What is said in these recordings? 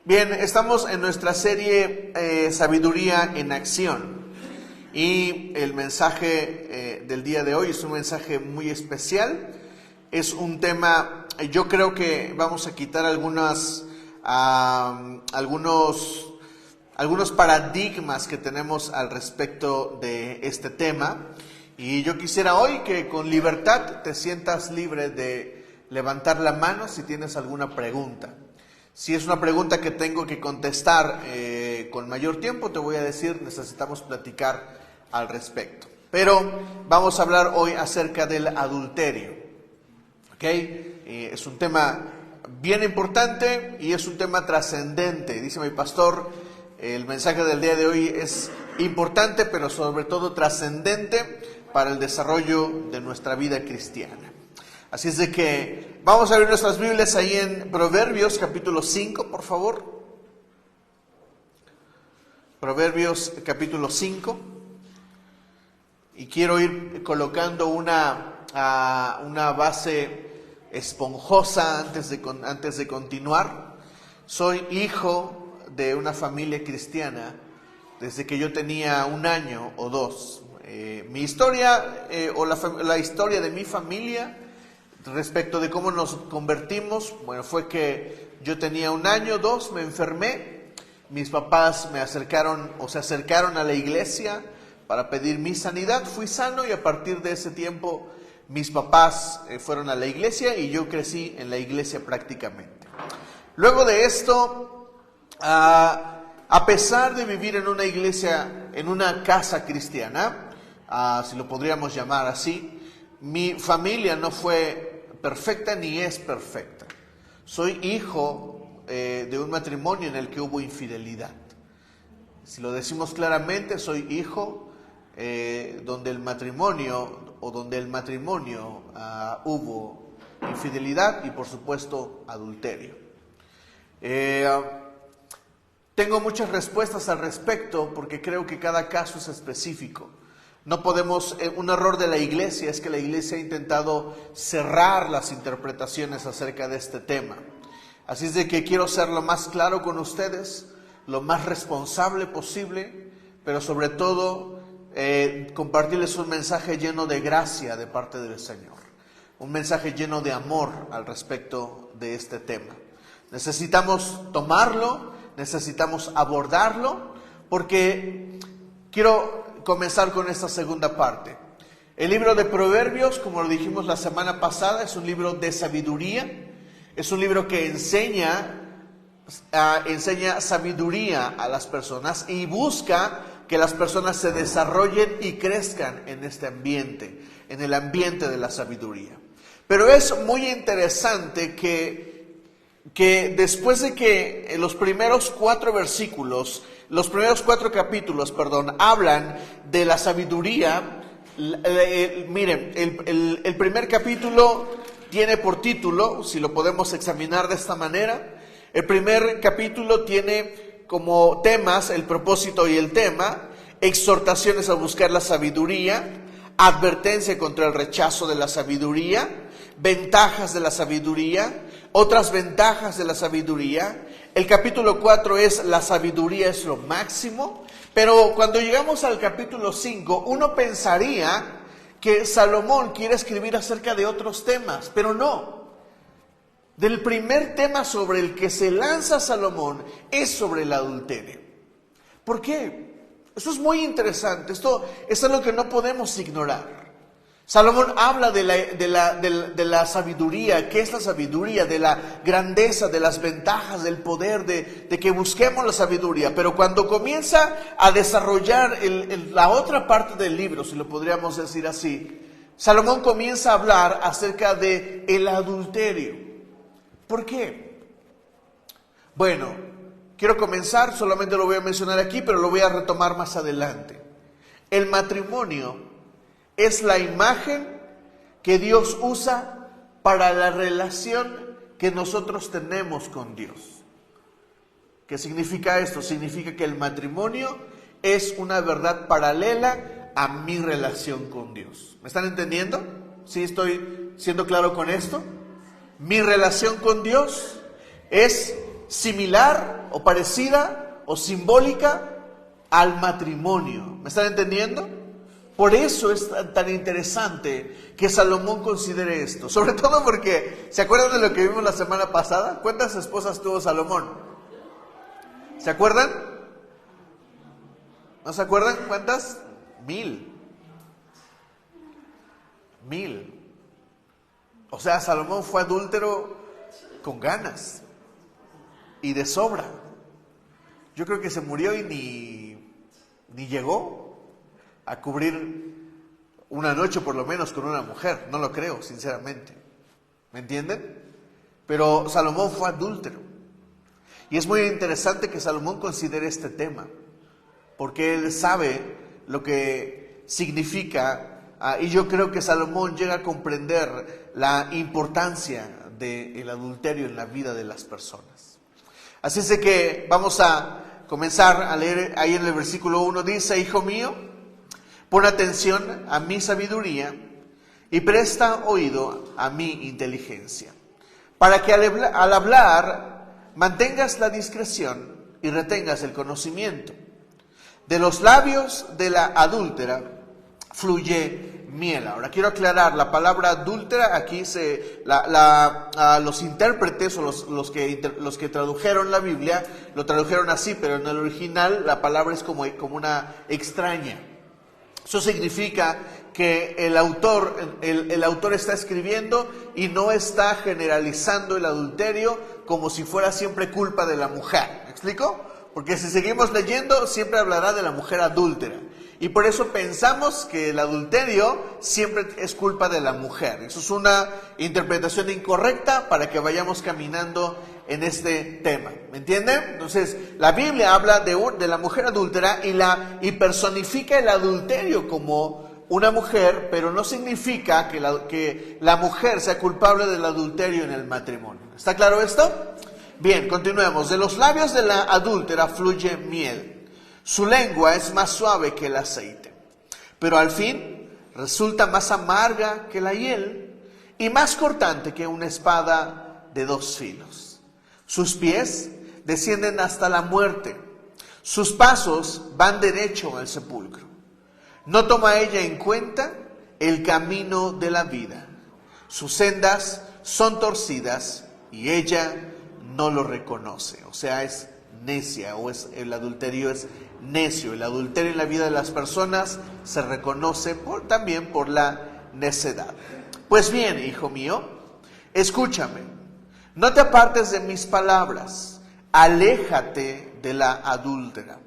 Bien, estamos en nuestra serie Sabiduría en Acción y el mensaje del día de hoy es un mensaje muy especial. Es un tema, yo creo que vamos a quitar algunos paradigmas que tenemos al respecto de este tema. Y yo quisiera hoy que con libertad te sientas libre de levantar la mano si tienes alguna pregunta. Si es una pregunta que tengo que contestar con mayor tiempo, te voy a decir, necesitamos platicar al respecto. Pero vamos a hablar hoy acerca del adulterio. ¿Ok? Es un tema bien importante y es un tema trascendente. Dice mi pastor, el mensaje del día de hoy es importante, pero sobre todo trascendente para el desarrollo de nuestra vida cristiana. Así es de que vamos a abrir nuestras Biblias ahí en Proverbios capítulo 5, por favor. Proverbios capítulo 5. Y quiero ir colocando una base esponjosa antes de continuar. Soy hijo de una familia cristiana desde que yo tenía 1 año o 2. Mi historia o la historia de mi familia respecto de cómo nos convertimos, bueno, fue que yo tenía 1 año, 2, me enfermé, mis papás se acercaron a la iglesia para pedir mi sanidad, fui sano y a partir de ese tiempo mis papás fueron a la iglesia y yo crecí en la iglesia prácticamente. Luego de esto, a pesar de vivir en una iglesia, en una casa cristiana, si lo podríamos llamar así, mi familia no fue perfecta ni es perfecta. Soy hijo de un matrimonio en el que hubo infidelidad. Si lo decimos claramente, soy hijo donde el matrimonio hubo infidelidad y por supuesto adulterio. Tengo muchas respuestas al respecto porque creo que cada caso es específico. No podemos, un error de la iglesia es que la iglesia ha intentado cerrar las interpretaciones acerca de este tema. Así es de que quiero ser lo más claro con ustedes, lo más responsable posible, pero sobre todo compartirles un mensaje lleno de gracia de parte del Señor. Un mensaje lleno de amor al respecto de este tema. Necesitamos tomarlo, necesitamos abordarlo, porque quiero comenzar con esta segunda parte. El libro de Proverbios, como lo dijimos la semana pasada, es un libro de sabiduría, es un libro que enseña sabiduría a las personas y busca que las personas se desarrollen y crezcan en este ambiente, en el ambiente de la sabiduría. Pero es muy interesante que después de que los primeros 4 capítulos, hablan de la sabiduría. Miren, el primer capítulo tiene por título, si lo podemos examinar de esta manera, el primer capítulo tiene como temas el propósito y el tema, exhortaciones a buscar la sabiduría, advertencia contra el rechazo de la sabiduría, ventajas de la sabiduría, otras ventajas de la sabiduría. El capítulo 4 es la sabiduría es lo máximo, pero cuando llegamos al capítulo 5, uno pensaría que Salomón quiere escribir acerca de otros temas, pero no. Del primer tema sobre el que se lanza Salomón es sobre el adulterio. ¿Por qué? Eso es muy interesante, esto es algo que no podemos ignorar. Salomón habla de la sabiduría, ¿qué es la sabiduría? De la grandeza, de las ventajas, del poder, de que busquemos la sabiduría. Pero cuando comienza a desarrollar la otra parte del libro, si lo podríamos decir así, Salomón comienza a hablar acerca de el adulterio. ¿Por qué? Bueno, quiero comenzar, solamente lo voy a mencionar aquí, pero lo voy a retomar más adelante. El matrimonio es la imagen que Dios usa para la relación que nosotros tenemos con Dios. ¿Qué significa esto? Significa que el matrimonio es una verdad paralela a mi relación con Dios. ¿Me están entendiendo? ¿Sí estoy siendo claro con esto? Mi relación con Dios es similar o parecida o simbólica al matrimonio. ¿Me están entendiendo? Por eso es tan interesante que Salomón considere esto. Sobre todo porque, ¿se acuerdan de lo que vimos la semana pasada? ¿Cuántas esposas tuvo Salomón? ¿Se acuerdan? ¿No se acuerdan cuántas? 1000. O sea, Salomón fue adúltero con ganas y de sobra. Yo creo que se murió y ni llegó a cubrir una noche por lo menos con una mujer. No lo creo, sinceramente. ¿Me entienden? Pero Salomón fue adúltero. Y es muy interesante que Salomón considere este tema, porque él sabe lo que significa, y yo creo que Salomón llega a comprender la importancia del adulterio en la vida de las personas. Así es de que vamos a comenzar a leer ahí en el versículo 1. Dice: hijo mío, pon atención a mi sabiduría y presta oído a mi inteligencia, para que al hablar mantengas la discreción y retengas el conocimiento. De los labios de la adúltera fluye miel. Ahora quiero aclarar, la palabra adúltera aquí los intérpretes o los que tradujeron la Biblia lo tradujeron así, pero en el original la palabra es como una extraña. Eso significa que el autor está escribiendo y no está generalizando el adulterio como si fuera siempre culpa de la mujer. ¿Me explico? Porque si seguimos leyendo, siempre hablará de la mujer adúltera. Y por eso pensamos que el adulterio siempre es culpa de la mujer. Eso es una interpretación incorrecta para que vayamos caminando en este tema. ¿Me entienden? Entonces, la Biblia habla de la mujer adúltera y personifica el adulterio como una mujer, pero no significa que la mujer sea culpable del adulterio en el matrimonio. ¿Está claro esto? Bien, continuemos. De los labios de la adúltera fluye miel. Su lengua es más suave que el aceite, pero al fin resulta más amarga que la hiel y más cortante que una espada de 2 filos. Sus pies descienden hasta la muerte, sus pasos van derecho al sepulcro. No toma ella en cuenta el camino de la vida. Sus sendas son torcidas y ella no lo reconoce. O sea, es necia, el adulterio es necio. El adulterio en la vida de las personas se reconoce también por la necedad. Pues bien, hijo mío, escúchame, no te apartes de mis palabras, aléjate de la adúltera,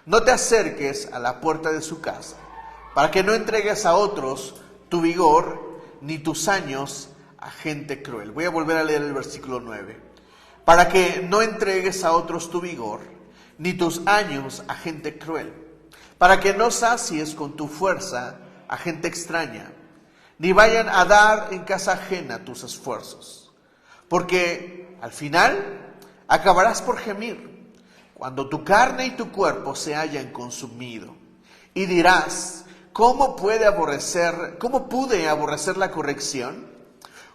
no te acerques a la puerta de su casa, para que no entregues a otros tu vigor ni tus años a gente cruel. Voy a volver a leer el versículo 9. Para que no entregues a otros tu vigor ni tus años a gente cruel, para que no sacies con tu fuerza a gente extraña, ni vayan a dar en casa ajena tus esfuerzos, porque al final acabarás por gemir cuando tu carne y tu cuerpo se hayan consumido, y dirás: ¿cómo pude aborrecer la corrección?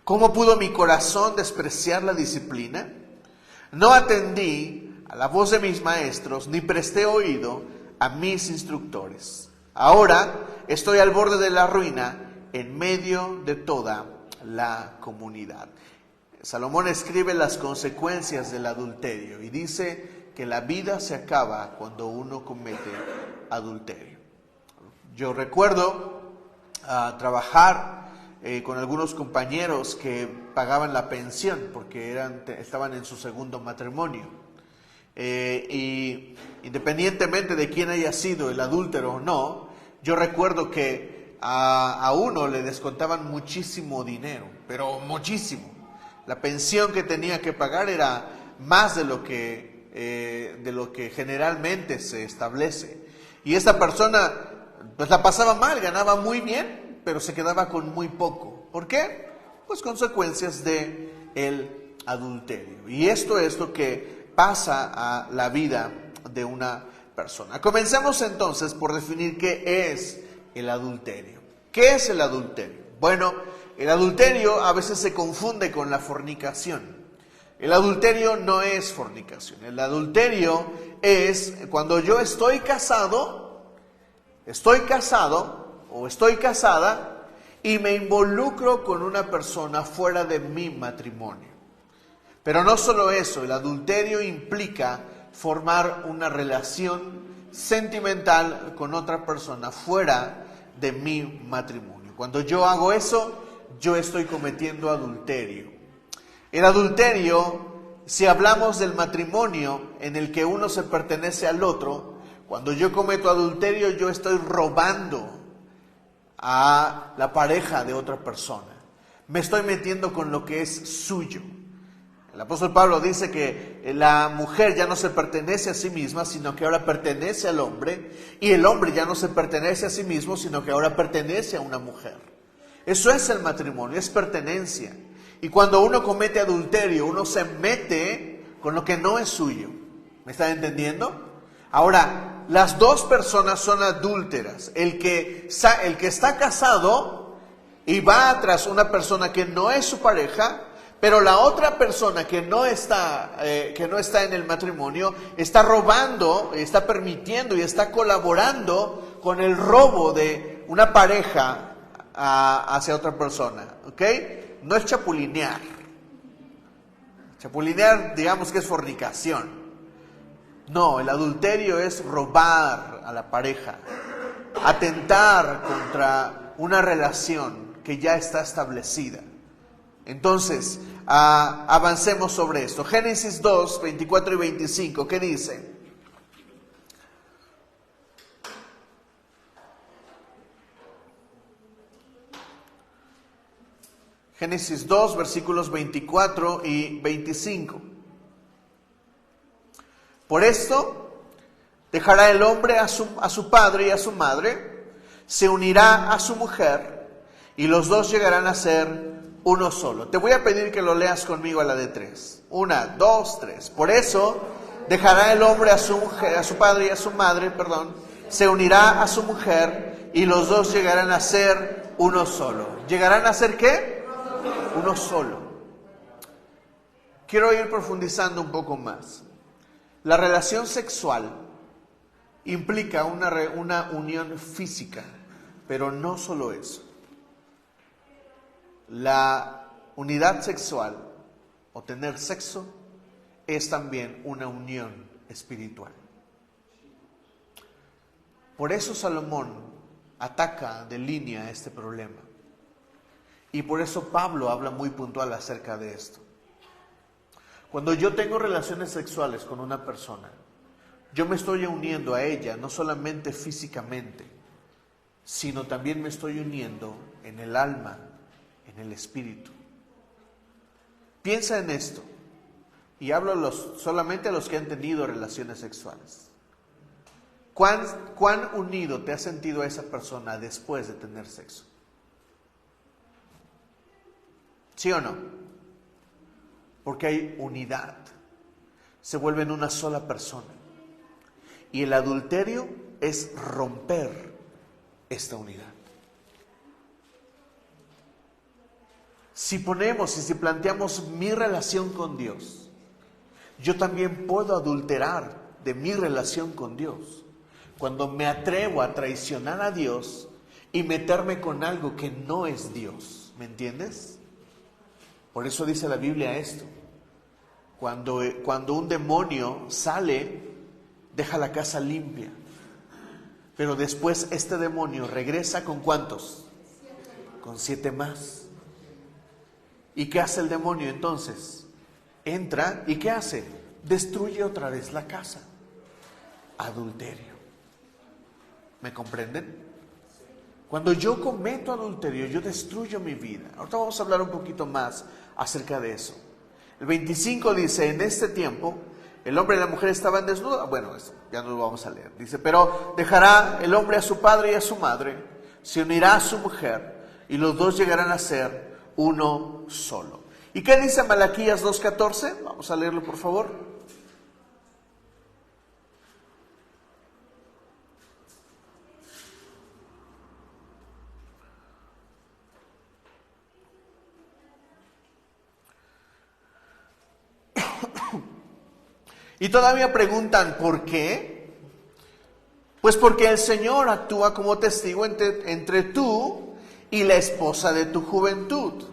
¿Cómo pudo mi corazón despreciar la disciplina? No atendí a la voz de mis maestros, ni presté oído a mis instructores. Ahora estoy al borde de la ruina en medio de toda la comunidad. Salomón escribe las consecuencias del adulterio y dice que la vida se acaba cuando uno comete adulterio. Yo recuerdo trabajar con algunos compañeros que pagaban la pensión porque estaban en su segundo matrimonio. Y independientemente de quién haya sido el adúltero o no, yo recuerdo que a uno le descontaban muchísimo dinero, pero muchísimo. La pensión que tenía que pagar era más de lo que generalmente se establece. Y esta persona pues la pasaba mal, ganaba muy bien, pero se quedaba con muy poco. ¿Por qué? Pues consecuencias del adulterio. Y esto es lo que pasa a la vida de una persona. Comencemos entonces por definir qué es el adulterio. ¿Qué es el adulterio? Bueno, el adulterio a veces se confunde con la fornicación. El adulterio no es fornicación. El adulterio es cuando yo estoy casado o estoy casada y me involucro con una persona fuera de mi matrimonio. Pero no solo eso, el adulterio implica formar una relación sentimental con otra persona fuera de mi matrimonio. Cuando yo hago eso, yo estoy cometiendo adulterio. El adulterio, si hablamos del matrimonio en el que uno se pertenece al otro, cuando yo cometo adulterio, yo estoy robando a la pareja de otra persona. Me estoy metiendo con lo que es suyo. El apóstol Pablo dice que la mujer ya no se pertenece a sí misma, sino que ahora pertenece al hombre, y el hombre ya no se pertenece a sí mismo, sino que ahora pertenece a una mujer. Eso es el matrimonio, es pertenencia. Y cuando uno comete adulterio, uno se mete con lo que no es suyo. ¿Me están entendiendo? Ahora, las dos personas son adúlteras. El que está casado y va tras una persona que no es su pareja, pero la otra persona que no está en el matrimonio está robando, está permitiendo y está colaborando con el robo de una pareja hacia otra persona, ¿ok? No es chapulinear. Chapulinear, digamos que es fornicación. No, el adulterio es robar a la pareja, atentar contra una relación que ya está establecida. Entonces, avancemos sobre esto. Génesis 2, 24 y 25, ¿qué dice? Génesis 2, versículos 24 y 25. Por esto, dejará el hombre a su padre y a su madre, se unirá a su mujer, y los dos llegarán a ser uno solo. Te voy a pedir que lo leas conmigo a la de 3. 1, 2, 3. Por eso, dejará el hombre a su padre y a su madre, se unirá a su mujer, y los dos llegarán a ser uno solo. ¿Llegarán a ser qué? Uno solo. Quiero ir profundizando un poco más. La relación sexual implica una unión física, pero no solo eso. La unidad sexual o tener sexo es también una unión espiritual. Por eso Salomón ataca de línea este problema. Y por eso Pablo habla muy puntual acerca de esto. Cuando yo tengo relaciones sexuales con una persona, yo me estoy uniendo a ella no solamente físicamente, sino también me estoy uniendo en el alma, en el espíritu. Piensa en esto, y hablo solamente a los que han tenido relaciones sexuales. ¿Cuán unido te has sentido a esa persona después de tener sexo? ¿Sí o no? Porque hay unidad. Se vuelven una sola persona. Y el adulterio es romper esta unidad. Si planteamos mi relación con Dios, yo también puedo adulterar de mi relación con Dios. Cuando me atrevo a traicionar a Dios y meterme con algo que no es Dios. ¿Me entiendes? Por eso dice la Biblia esto. Cuando un demonio sale, deja la casa limpia. Pero después este demonio regresa ¿con cuántos? Con 7 más. ¿Y qué hace el demonio entonces? Entra y ¿qué hace? Destruye otra vez la casa. Adulterio. ¿Me comprenden? Cuando yo cometo adulterio, yo destruyo mi vida. Ahorita vamos a hablar un poquito más acerca de eso. El 25 dice, en este tiempo, el hombre y la mujer estaban desnudos. Bueno, eso ya no lo vamos a leer. Dice, pero dejará el hombre a su padre y a su madre, se unirá a su mujer, y los dos llegarán a ser uno solo. ¿Y qué dice Malaquías 2:14? Vamos a leerlo, por favor. Y todavía preguntan, ¿por qué? Pues porque el Señor actúa como testigo entre tú y la esposa de tu juventud,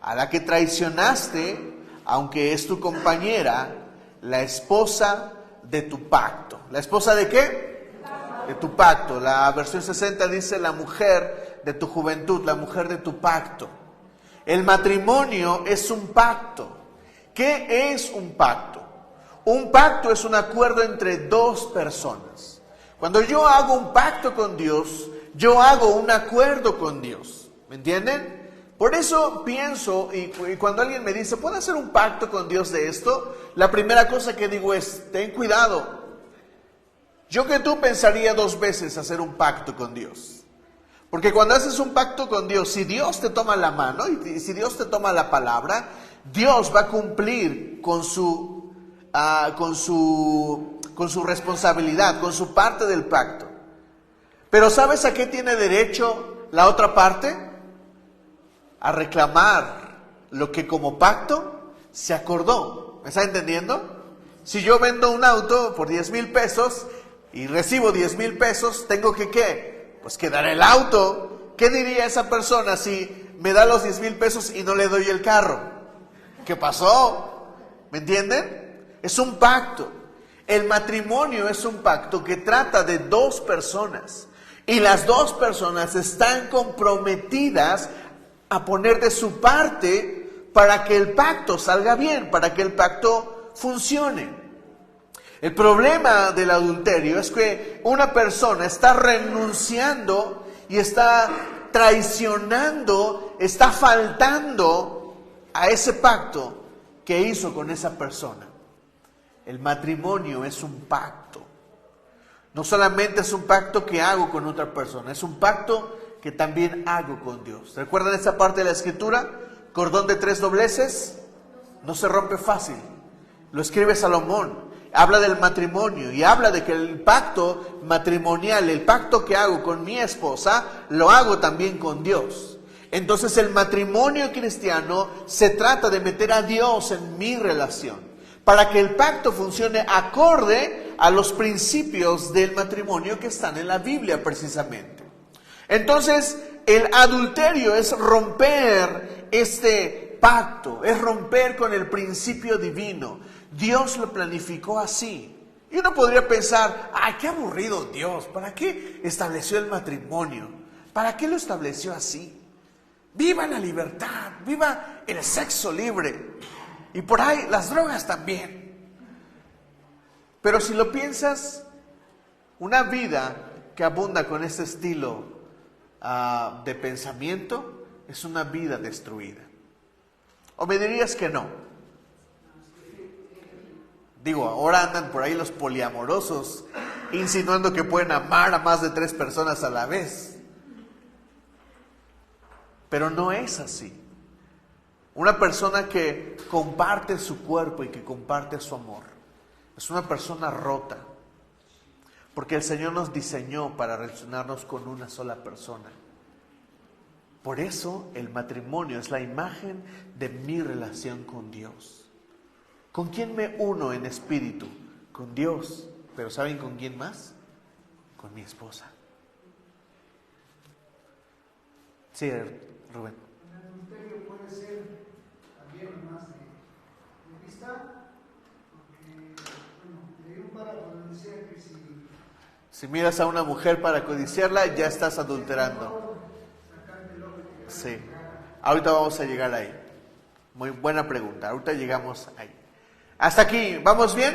a la que traicionaste, aunque es tu compañera, la esposa de tu pacto. ¿La esposa de qué? De tu pacto. La versión 60 dice la mujer de tu juventud, la mujer de tu pacto. El matrimonio es un pacto. ¿Qué es un pacto? Un pacto es un acuerdo entre dos personas. Cuando yo hago un pacto con Dios, yo hago un acuerdo con Dios. ¿Me entienden? Por eso pienso, y cuando alguien me dice, ¿puedo hacer un pacto con Dios de esto? La primera cosa que digo es, ten cuidado. Yo que tú pensaría 2 veces hacer un pacto con Dios. Porque cuando haces un pacto con Dios, si Dios te toma la mano y si Dios te toma la palabra, Dios va a cumplir con su responsabilidad, con su parte del pacto. Pero ¿sabes a qué tiene derecho la otra parte? A reclamar lo que como pacto se acordó. ¿Me está entendiendo? Si yo vendo un auto por 10,000 pesos y recibo 10,000 pesos, tengo que ¿qué? Pues que dar el auto. ¿Qué diría esa persona si me da los 10,000 pesos y no le doy el carro? ¿Qué pasó? ¿Me entienden? Es un pacto. El matrimonio es un pacto que trata de 2 personas. Y las 2 personas están comprometidas a poner de su parte para que el pacto salga bien, para que el pacto funcione. El problema del adulterio es que una persona está renunciando y está traicionando, está faltando a ese pacto que hizo con esa persona. El matrimonio es un pacto. No solamente es un pacto que hago con otra persona, es un pacto que también hago con Dios. ¿Recuerdan esa parte de la Escritura? Cordón de 3 dobleces no se rompe fácil. Lo escribe Salomón. Habla del matrimonio y habla de que el pacto matrimonial, el pacto que hago con mi esposa, lo hago también con Dios. Entonces el matrimonio cristiano se trata de meter a Dios en mi relación, para que el pacto funcione acorde a los principios del matrimonio que están en la Biblia precisamente. Entonces, el adulterio es romper este pacto, es romper con el principio divino. Dios lo planificó así. Y uno podría pensar, ¡ay, qué aburrido Dios! ¿Para qué estableció el matrimonio? ¿Para qué lo estableció así? ¡Viva la libertad! ¡Viva el sexo libre! Y por ahí las drogas también. Pero si lo piensas, una vida que abunda con ese estilo de pensamiento es una vida destruida. ¿O me dirías que no? Digo, ahora andan por ahí los poliamorosos insinuando que pueden amar a más de 3 personas a la vez. Pero no es así. Una persona que comparte su cuerpo y que comparte su amor es una persona rota, porque el Señor nos diseñó para relacionarnos con una sola persona. Por eso el matrimonio es la imagen de mi relación con Dios. ¿Con quién me uno en espíritu? Con Dios. ¿Pero saben con quién más? Con mi esposa. Sí, Rubén. El adulterio puede ser también más de vista, porque, leí un párrafo donde decía que si miras a una mujer para codiciarla, ya estás adulterando. Sí. Ahorita vamos a llegar ahí. Muy buena pregunta. Ahorita llegamos ahí. ¿Hasta aquí? ¿Vamos bien?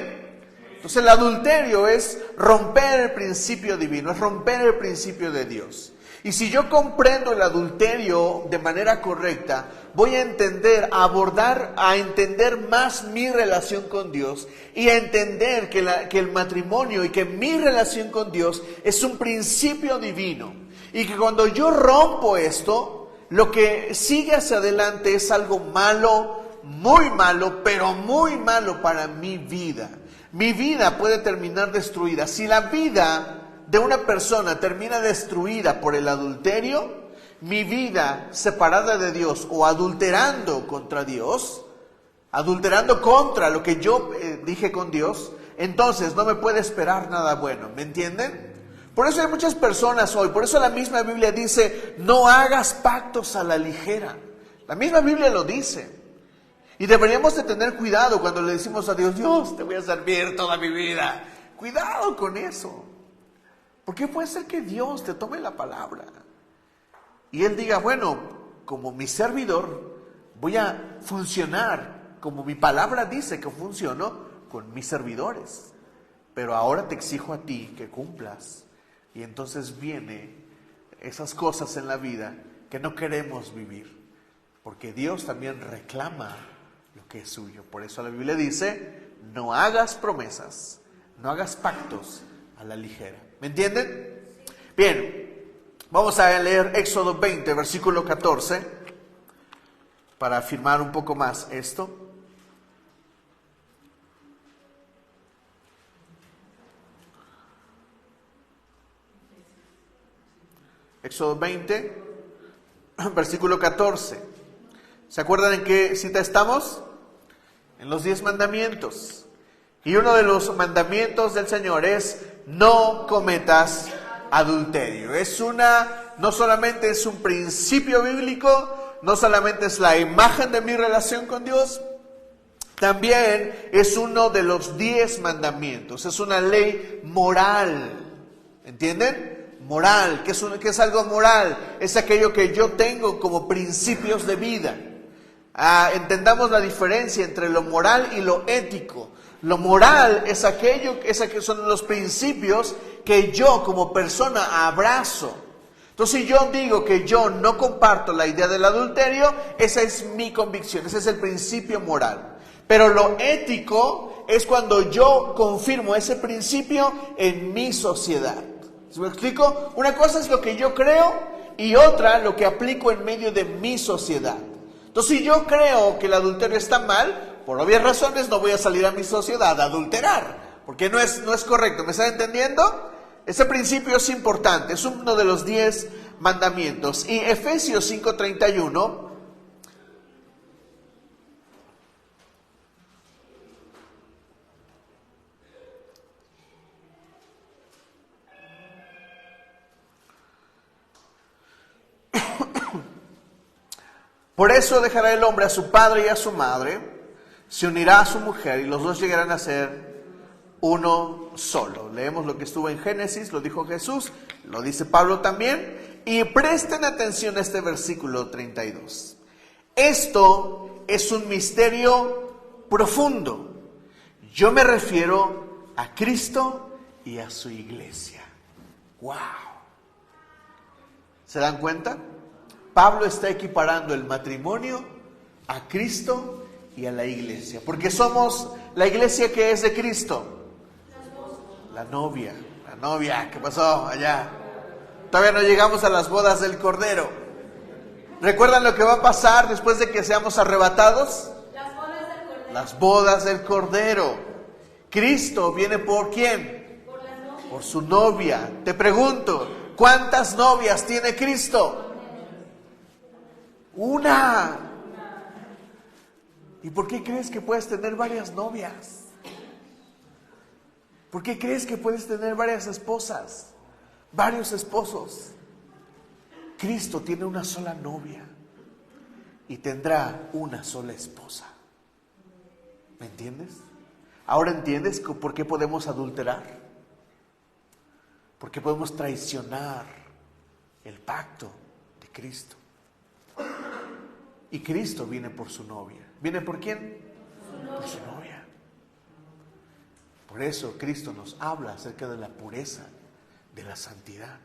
Entonces el adulterio es romper el principio divino, es romper el principio de Dios. Y si yo comprendo el adulterio de manera correcta, voy a entender, a entender más mi relación con Dios y a entender que el matrimonio y que mi relación con Dios es un principio divino. Y que cuando yo rompo esto, lo que sigue hacia adelante es algo malo, muy malo, pero muy malo para mi vida. Mi vida puede terminar destruida. Si la vida de una persona termina destruida por el adulterio, mi vida separada de Dios o adulterando contra Dios, adulterando contra lo que yo dije con Dios, entonces no me puede esperar nada bueno. ¿Me entienden? Por eso hay muchas personas hoy, por eso la misma Biblia dice, no hagas pactos a la ligera. La misma Biblia lo dice. Y deberíamos de tener cuidado cuando le decimos a Dios, Dios, te voy a servir toda mi vida. Cuidado con eso. Porque puede ser que Dios te tome la palabra y Él diga, bueno, como mi servidor, voy a funcionar como mi palabra dice que funciono con mis servidores. Pero ahora te exijo a ti que cumplas. Y entonces vienen esas cosas en la vida que no queremos vivir. Porque Dios también reclama lo que es suyo. Por eso la Biblia dice, no hagas promesas, no hagas pactos a la ligera. ¿Me entienden? Bien, vamos a leer Éxodo 20, versículo 14, para afirmar un poco más esto. Éxodo 20, versículo 14. ¿Se acuerdan en qué cita estamos? En los 10 mandamientos. Y uno de los mandamientos del Señor es, no cometas adulterio. No solamente es un principio bíblico, no solamente es la imagen de mi relación con Dios, también es uno de los 10 mandamientos. Es una ley moral. ¿Entienden? Moral. ¿Qué es algo moral? Es aquello que yo tengo como principios de vida. Entendamos la diferencia entre lo moral y lo ético. Lo moral es aquello que son los principios que yo como persona abrazo. Entonces, si yo digo que yo no comparto la idea del adulterio, esa es mi convicción, ese es el principio moral. Pero lo ético es cuando yo confirmo ese principio en mi sociedad. ¿Se me explico? Una cosa es lo que yo creo y otra lo que aplico en medio de mi sociedad. Entonces, si yo creo que el adulterio está mal, por obvias razones no voy a salir a mi sociedad a adulterar, porque no es correcto. ¿Me están entendiendo? Ese principio es importante, es uno de los 10 mandamientos. Y Efesios 5:31 por eso dejará el hombre a su padre y a su madre, se unirá a su mujer y los dos llegarán a ser uno solo. Leemos lo que estuvo en Génesis, lo dijo Jesús, lo dice Pablo también. Y presten atención a este versículo 32. Esto es un misterio profundo. Yo me refiero a Cristo y a su iglesia. ¡Wow! ¿Se dan cuenta? Pablo está equiparando el matrimonio a Cristo y a la iglesia. Porque somos la iglesia que es de Cristo. La novia. ¿Qué pasó allá? Todavía no llegamos a las bodas del Cordero. ¿Recuerdan lo que va a pasar después de que seamos arrebatados? Las bodas del Cordero. Cristo viene ¿por quién? Por su novia. Te pregunto, ¿cuántas novias tiene Cristo? Una. ¿Y por qué crees que puedes tener varias novias? ¿Por qué crees que puedes tener varias esposas? Varios esposos. Cristo tiene una sola novia y tendrá una sola esposa. ¿Me entiendes? Ahora entiendes por qué podemos adulterar. ¿Por qué podemos traicionar el pacto de Cristo? Y Cristo viene por su novia. ¿Viene por quién? Por su novia. Por eso Cristo nos habla acerca de la pureza, de la santidad.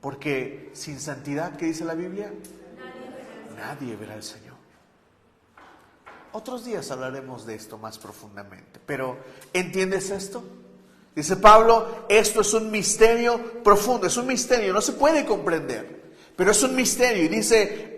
Porque sin santidad, ¿qué dice la Biblia? Nadie verá al Señor. Otros días hablaremos de esto más profundamente. Pero, ¿entiendes esto? Dice Pablo, esto es un misterio profundo. Es un misterio, no se puede comprender. Pero es un misterio y dice,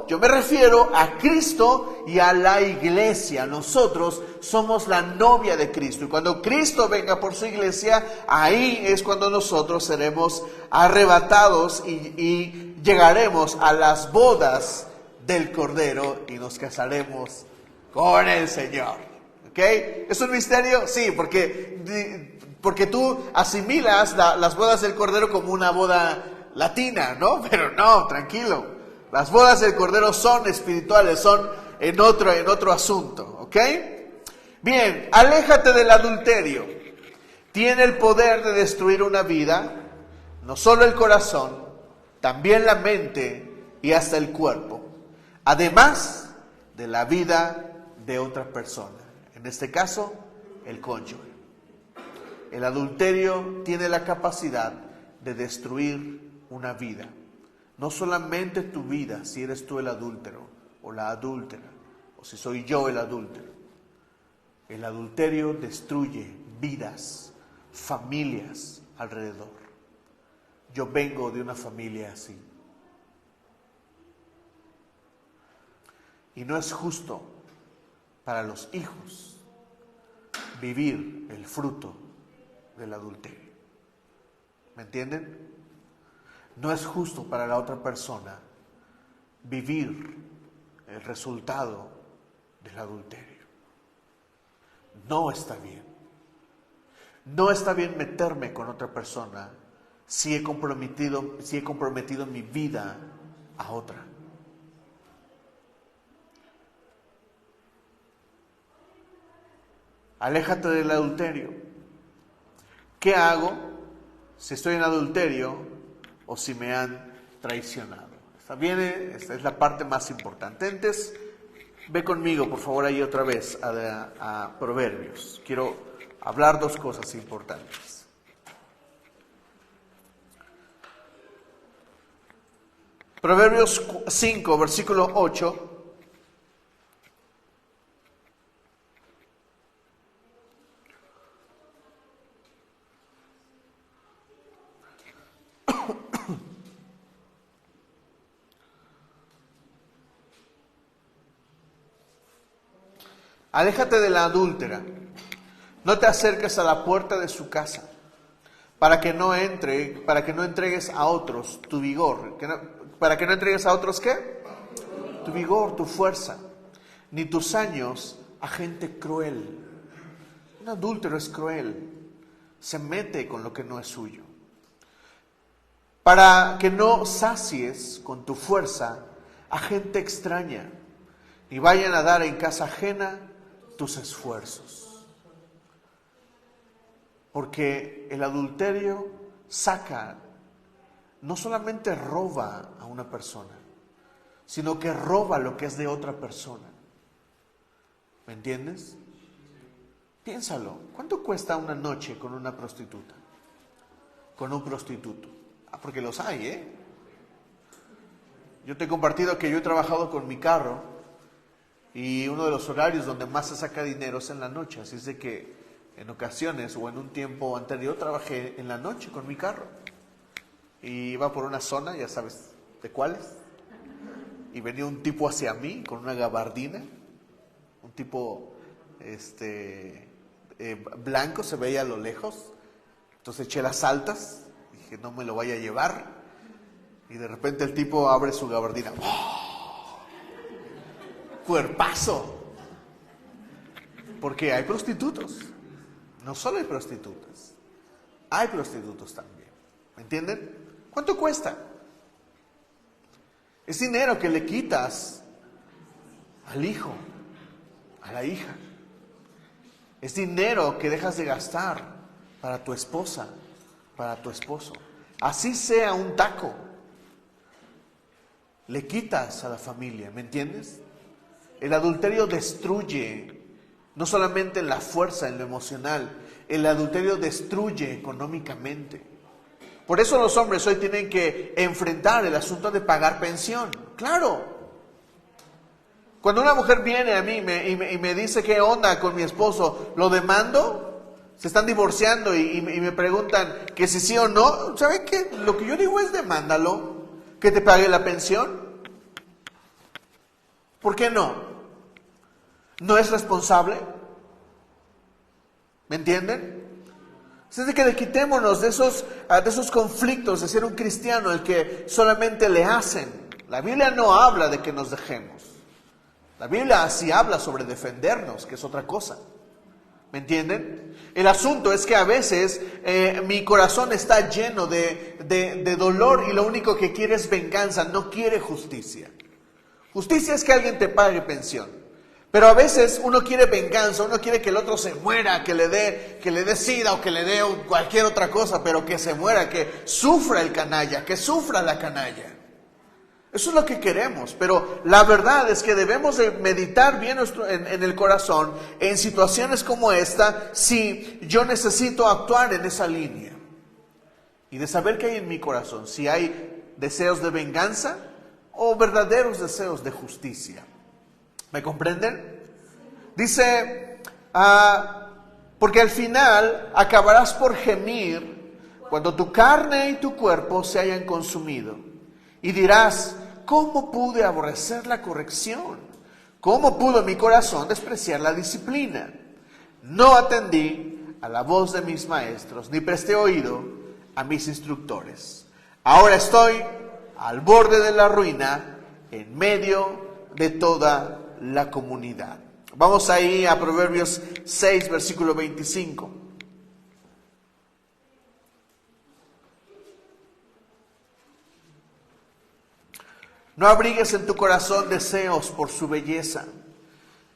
yo me refiero a Cristo y a la iglesia. Nosotros somos la novia de Cristo. Y cuando Cristo venga por su iglesia, ahí es cuando nosotros seremos arrebatados y llegaremos a las bodas del Cordero y nos casaremos con el Señor. ¿Ok? ¿Es un misterio? Sí, porque tú asimilas las bodas del Cordero como una boda latina, ¿no? Pero no, tranquilo. Las bodas del Cordero son espirituales, son en otro asunto, ¿ok? Bien, aléjate del adulterio. Tiene el poder de destruir una vida, no solo el corazón, también la mente y hasta el cuerpo, además de la vida de otra persona, en este caso, el cónyuge. El adulterio tiene la capacidad de destruir una vida, no solamente tu vida, si eres tú el adúltero o la adúltera, o si soy yo el adúltero. El adulterio destruye vidas, familias alrededor. Yo vengo de una familia así. Y no es justo para los hijos vivir el fruto del adulterio. ¿Me entienden? No es justo para la otra persona vivir el resultado del adulterio. No está bien. No está bien meterme con otra persona si he comprometido mi vida a otra. Aléjate del adulterio. ¿Qué hago si estoy en adulterio o si me han traicionado? Esta es la parte más importante. Antes, ve conmigo, por favor, ahí otra vez a Proverbios. Quiero hablar dos cosas importantes. Proverbios 5, versículo 8. Aléjate de la adúltera. No te acerques a la puerta de su casa, para que no entregues a otros tu vigor. ¿Para que no entregues a otros qué? Tu vigor, tu fuerza, ni tus años a gente cruel. Un adúltero es cruel, se mete con lo que no es suyo. Para que no sacies con tu fuerza a gente extraña, ni vayan a dar en casa ajena tus esfuerzos. Porque el adulterio no solamente roba a una persona, sino que roba lo que es de otra persona. ¿Me entiendes? Piénsalo. ¿Cuánto cuesta una noche con una prostituta? Con un prostituto. Porque los hay, ¿eh? Yo te he compartido que yo he trabajado con mi carro y uno de los horarios donde más se saca dinero es en la noche. Así es de que en ocasiones o en un tiempo anterior trabajé en la noche con mi carro. Y iba por una zona, ya sabes de cuáles. Y venía un tipo hacia mí con una gabardina. Un tipo blanco, se veía a lo lejos. Entonces eché las altas. Dije, no me lo vaya a llevar. Y de repente el tipo abre su gabardina. ¡Oh! ¡Cuerpazo! Porque hay prostitutos. No solo hay prostitutas. Hay prostitutos también. ¿Me entienden? ¿Cuánto cuesta? Es dinero que le quitas al hijo, a la hija. Es dinero que dejas de gastar para tu esposa, para tu esposo. Así sea un taco, le quitas a la familia, ¿me entiendes? El adulterio destruye, no solamente en la fuerza, en lo emocional, el adulterio destruye económicamente. Por eso los hombres hoy tienen que enfrentar el asunto de pagar pensión. Claro. Cuando una mujer viene a mí y me dice qué onda con mi esposo, ¿lo demando? Se están divorciando y me preguntan que si sí o no. ¿Saben qué? Lo que yo digo es demándalo, que te pague la pensión. ¿Por qué no? ¿No es responsable? ¿Me entienden? Es de que le quitémonos de esos conflictos de ser un cristiano, el que solamente le hacen. La Biblia no habla de que nos dejemos. La Biblia sí habla sobre defendernos, que es otra cosa. ¿Me entienden? El asunto es que a veces mi corazón está lleno de dolor y lo único que quiere es venganza, no quiere justicia. Justicia es que alguien te pague pensión. Pero a veces uno quiere venganza, uno quiere que el otro se muera, que le dé sida o que le dé cualquier otra cosa, pero que se muera, que sufra el canalla, que sufra la canalla. Eso es lo que queremos, pero la verdad es que debemos de meditar bien en el corazón en situaciones como esta, si yo necesito actuar en esa línea. Y de saber qué hay en mi corazón, si hay deseos de venganza o verdaderos deseos de justicia. ¿Me comprenden? Dice, porque al final acabarás por gemir cuando tu carne y tu cuerpo se hayan consumido. Y dirás, ¿cómo pude aborrecer la corrección? ¿Cómo pudo mi corazón despreciar la disciplina? No atendí a la voz de mis maestros, ni presté oído a mis instructores. Ahora estoy al borde de la ruina, en medio de toda la comunidad. Vamos ahí a Proverbios 6, versículo 25. No abrigues en tu corazón deseos por su belleza,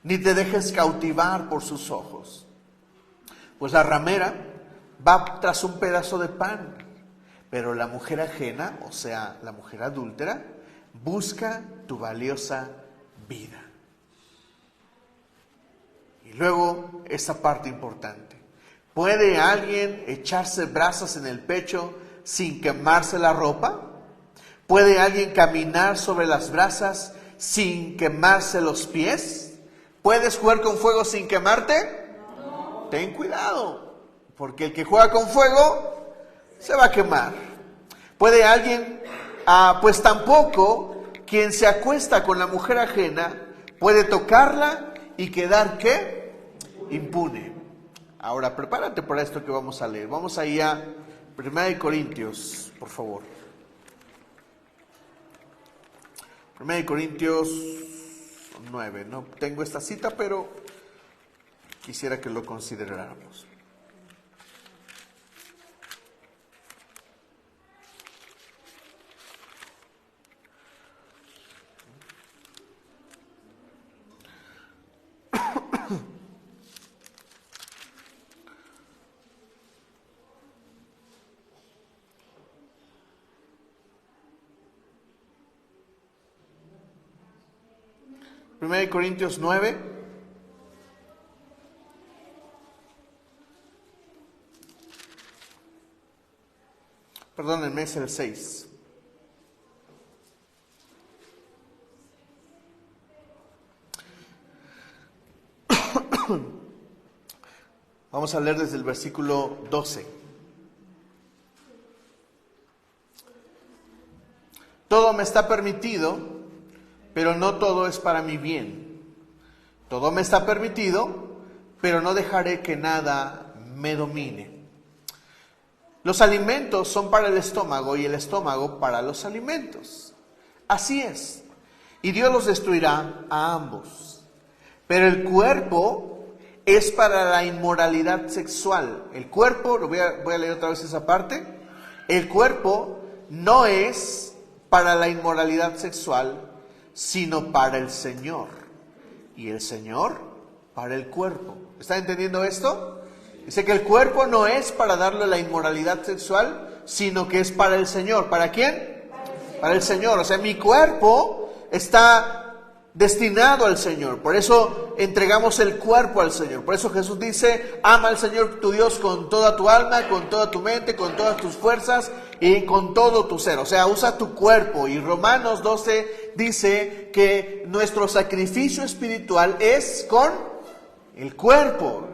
ni te dejes cautivar por sus ojos. Pues la ramera va tras un pedazo de pan, pero la mujer ajena, o sea, la mujer adúltera, busca tu valiosa vida. Y luego, esta parte importante. ¿Puede alguien echarse brasas en el pecho sin quemarse la ropa? ¿Puede alguien caminar sobre las brasas sin quemarse los pies? ¿Puedes jugar con fuego sin quemarte? No. Ten cuidado, porque el que juega con fuego se va a quemar. ¿Puede alguien? Pues tampoco quien se acuesta con la mujer ajena puede tocarla y quedar, ¿qué? Impune. Ahora, prepárate para esto que vamos a leer. Vamos ahí a 1 Corintios, por favor. 1 Corintios 9. No tengo esta cita, pero quisiera que lo consideráramos. Primera de Corintios 9. Perdónenme, es el 6. Vamos a leer desde el versículo 12. Todo me está permitido, pero no todo es para mi bien. Todo me está permitido, pero no dejaré que nada me domine. Los alimentos son para el estómago y el estómago para los alimentos. Así es. Y Dios los destruirá a ambos. Pero el cuerpo es para la inmoralidad sexual. El cuerpo, voy a leer otra vez esa parte. El cuerpo no es para la inmoralidad sexual, sino para el Señor. Y el Señor para el cuerpo. ¿Están entendiendo esto? Dice que el cuerpo no es para darle la inmoralidad sexual, sino que es para el Señor. ¿Para quién? Para el Señor. O sea, mi cuerpo está destinado al Señor. Por eso entregamos el cuerpo al Señor. Por eso Jesús dice, ama al Señor tu Dios con toda tu alma, con toda tu mente, con todas tus fuerzas y con todo tu ser. O sea, usa tu cuerpo. Y Romanos 12 dice que nuestro sacrificio espiritual es con el cuerpo.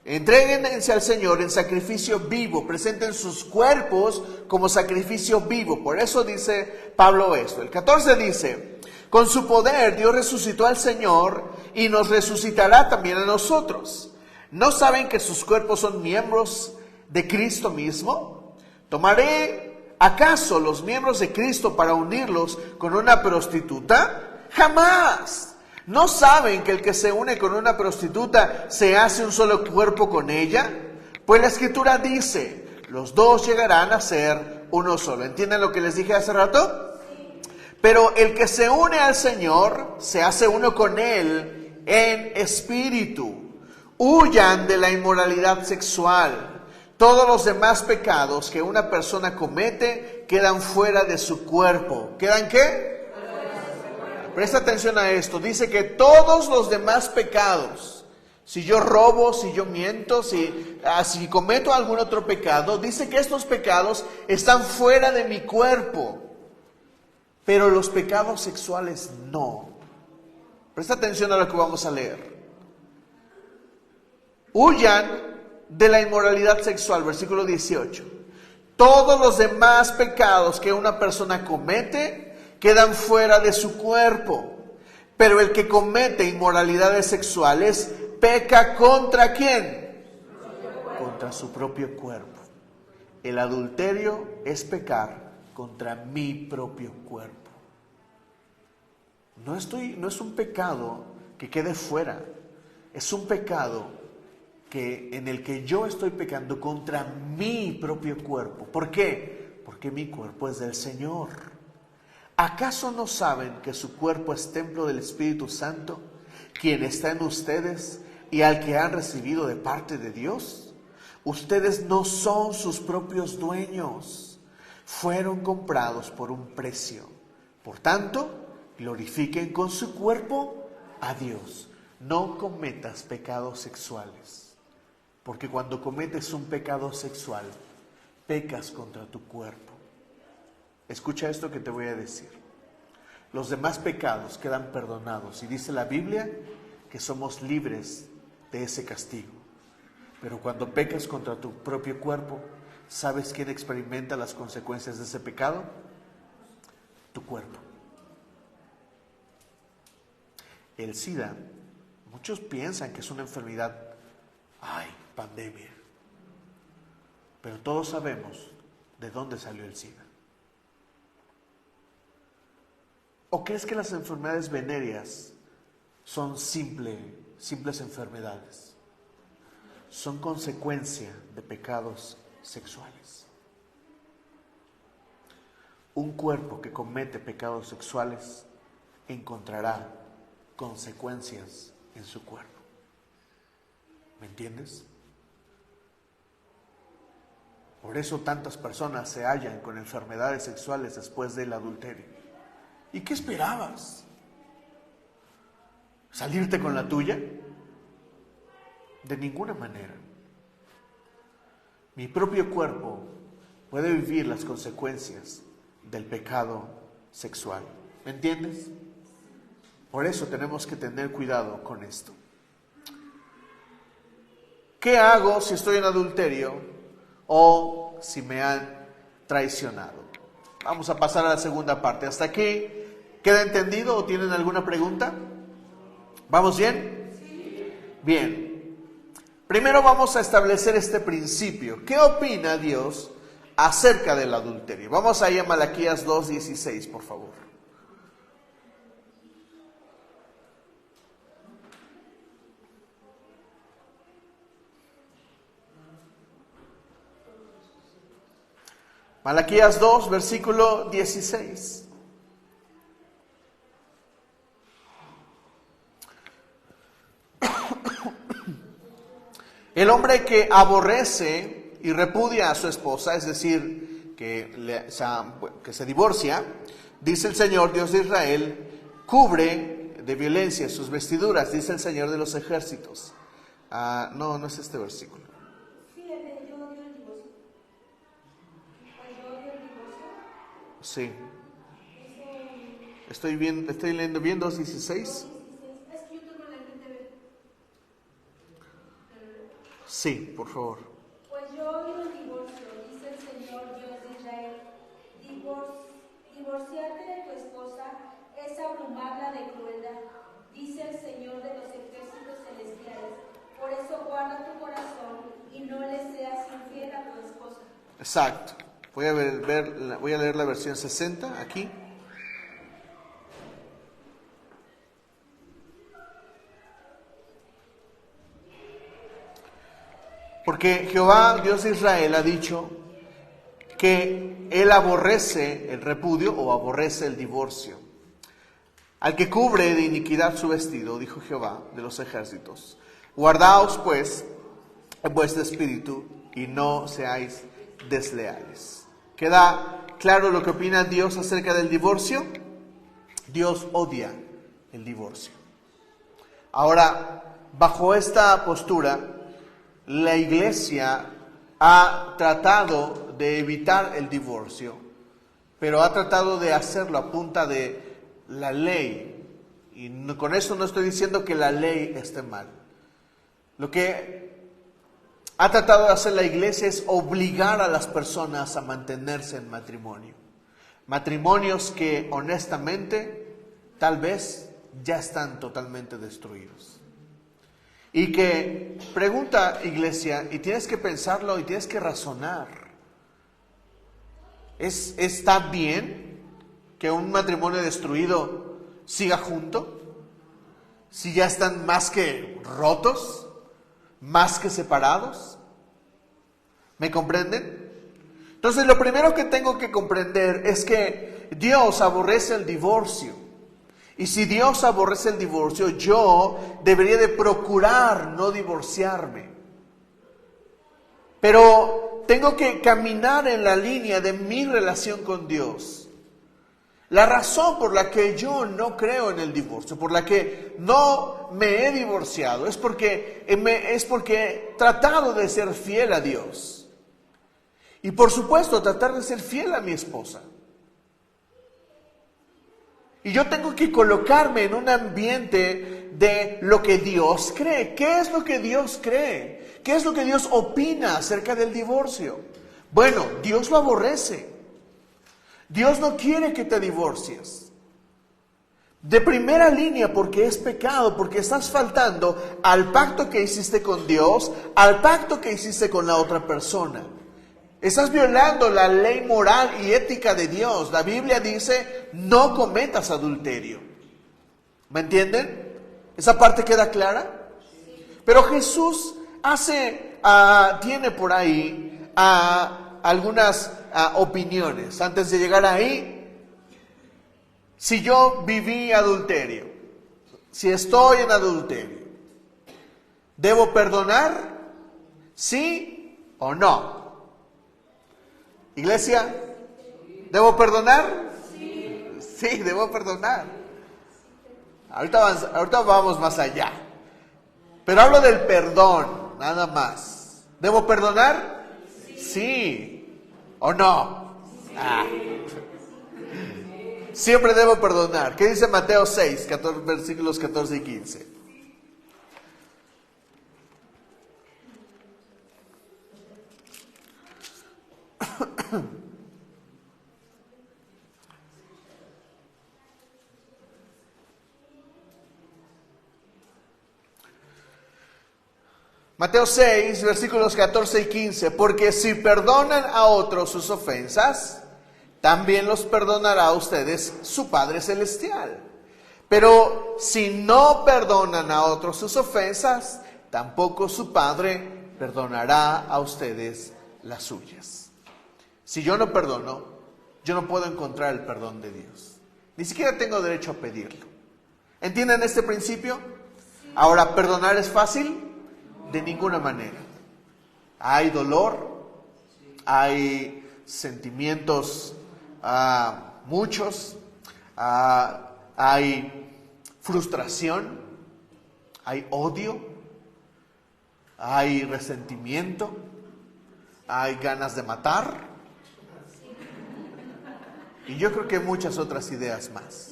Entréguense al Señor en sacrificio vivo, presenten sus cuerpos como sacrificio vivo. Por eso dice Pablo esto. El 14 dice, con su poder Dios resucitó al Señor y nos resucitará también a nosotros. ¿No saben que sus cuerpos son miembros de Cristo mismo? ¿Tomaré acaso los miembros de Cristo para unirlos con una prostituta? ¡Jamás! ¿No saben que el que se une con una prostituta se hace un solo cuerpo con ella? Pues la Escritura dice, los dos llegarán a ser uno solo. ¿Entienden lo que les dije hace rato? Pero el que se une al Señor se hace uno con Él en espíritu. Huyan de la inmoralidad sexual. Todos los demás pecados que una persona comete quedan fuera de su cuerpo. ¿Quedan qué? Presta atención a esto. Dice que todos los demás pecados, si yo robo, si yo miento, si cometo algún otro pecado, dice que estos pecados están fuera de mi cuerpo. Pero los pecados sexuales no. Presta atención a lo que vamos a leer. Huyan de la inmoralidad sexual, versículo 18. Todos los demás pecados que una persona comete quedan fuera de su cuerpo. Pero el que comete inmoralidades sexuales peca ¿contra quién? Contra su propio cuerpo. El adulterio es pecar contra mi propio cuerpo. No es un pecado que quede fuera, es un pecado en el que yo estoy pecando contra mi propio cuerpo. ¿Por qué? Porque mi cuerpo es del Señor. ¿Acaso no saben que su cuerpo es templo del Espíritu Santo, quien está en ustedes y al que han recibido de parte de Dios? Ustedes no son sus propios dueños, fueron comprados por un precio. Por tanto, glorifiquen con su cuerpo a Dios. No cometas pecados sexuales, porque cuando cometes un pecado sexual, pecas contra tu cuerpo. Escucha esto que te voy a decir. Los demás pecados quedan perdonados y dice la Biblia que somos libres de ese castigo. Pero cuando pecas contra tu propio cuerpo, ¿sabes quién experimenta las consecuencias de ese pecado? Tu cuerpo. El SIDA, muchos piensan que es una enfermedad, pandemia. Pero todos sabemos de dónde salió el SIDA. ¿O crees que las enfermedades venéreas son simples enfermedades? Son consecuencia de pecados sexuales. Un cuerpo que comete pecados sexuales encontrará consecuencias en su cuerpo. ¿Me entiendes? Por eso tantas personas se hallan con enfermedades sexuales después del adulterio. ¿Y qué esperabas? ¿Salirte con la tuya? De ninguna manera. Mi propio cuerpo puede vivir las consecuencias del pecado sexual. ¿Me entiendes? Por eso tenemos que tener cuidado con esto. ¿Qué hago si estoy en adulterio o si me han traicionado? Vamos a pasar a la segunda parte. ¿Hasta aquí queda entendido o tienen alguna pregunta? ¿Vamos bien? Sí. Bien. Primero vamos a establecer este principio. ¿Qué opina Dios acerca del adulterio? Vamos ahí a Malaquías 2:16, por favor. Malaquías 2, versículo 16. El hombre que aborrece y repudia a su esposa, es decir, que se divorcia, dice el Señor Dios de Israel, cubre de violencia sus vestiduras, dice el Señor de los ejércitos. No es este versículo. Sí. Estoy leyendo bien 2:16. Sí, por favor. Pues yo odio el divorcio, dice el Señor Dios de Israel. Divorciarte de tu esposa es abrumarla de crueldad, dice el Señor de los ejércitos celestiales. Por eso guarda tu corazón y no le seas infiel a tu esposa. Exacto. Voy a leer la versión 60 aquí. Porque Jehová, Dios de Israel, ha dicho que Él aborrece el repudio o aborrece el divorcio. Al que cubre de iniquidad su vestido, dijo Jehová de los ejércitos. Guardaos pues en vuestro espíritu y no seáis desleales. ¿Queda claro lo que opina Dios acerca del divorcio? Dios odia el divorcio. Ahora, bajo esta postura, la iglesia ha tratado de evitar el divorcio, pero ha tratado de hacerlo a punta de la ley. Y con eso no estoy diciendo que la ley esté mal. Lo que ha tratado de hacer la iglesia es obligar a las personas a mantenerse en matrimonio. Matrimonios que honestamente tal vez ya están totalmente destruidos. Y que, pregunta iglesia, y tienes que pensarlo y tienes que razonar, ¿está bien que un matrimonio destruido siga junto? Si ya están más que rotos, más que separados. ¿Me comprenden? Entonces lo primero que tengo que comprender es que Dios aborrece el divorcio. Y si Dios aborrece el divorcio, yo debería de procurar no divorciarme. Pero tengo que caminar en la línea de mi relación con Dios. La razón por la que yo no creo en el divorcio, por la que no me he divorciado, es porque he tratado de ser fiel a Dios. Y por supuesto, tratar de ser fiel a mi esposa. Y yo tengo que colocarme en un ambiente de lo que Dios cree. ¿Qué es lo que Dios cree? ¿Qué es lo que Dios opina acerca del divorcio? Bueno, Dios lo aborrece. Dios no quiere que te divorcies. De primera línea, porque es pecado, porque estás faltando al pacto que hiciste con Dios, al pacto que hiciste con la otra persona. Estás violando la ley moral y ética de Dios. La Biblia dice, no cometas adulterio. ¿Me entienden? ¿Esa parte queda clara? Pero Jesús tiene por ahí algunas opiniones. Antes de llegar ahí, si yo viví adulterio, si estoy en adulterio, ¿debo perdonar? ¿Sí o no? Iglesia, ¿debo perdonar? Sí, debo perdonar. Ahorita vamos más allá. Pero hablo del perdón, nada más. ¿Debo perdonar? Sí. ¿O no? Siempre debo perdonar. ¿Qué dice Mateo 6, versículos 14 y 15? Mateo 6, versículos 14 y 15. Porque si perdonan a otros sus ofensas, también los perdonará a ustedes su Padre Celestial. Pero si no perdonan a otros sus ofensas, tampoco su Padre perdonará a ustedes las suyas. Si yo no perdono, yo no puedo encontrar el perdón de Dios. Ni siquiera tengo derecho a pedirlo. ¿Entienden este principio? Ahora, ¿perdonar es fácil? De ninguna manera. Hay dolor, hay sentimientos muchos, hay frustración, hay odio, hay resentimiento, hay ganas de matar, y yo creo que muchas otras ideas más.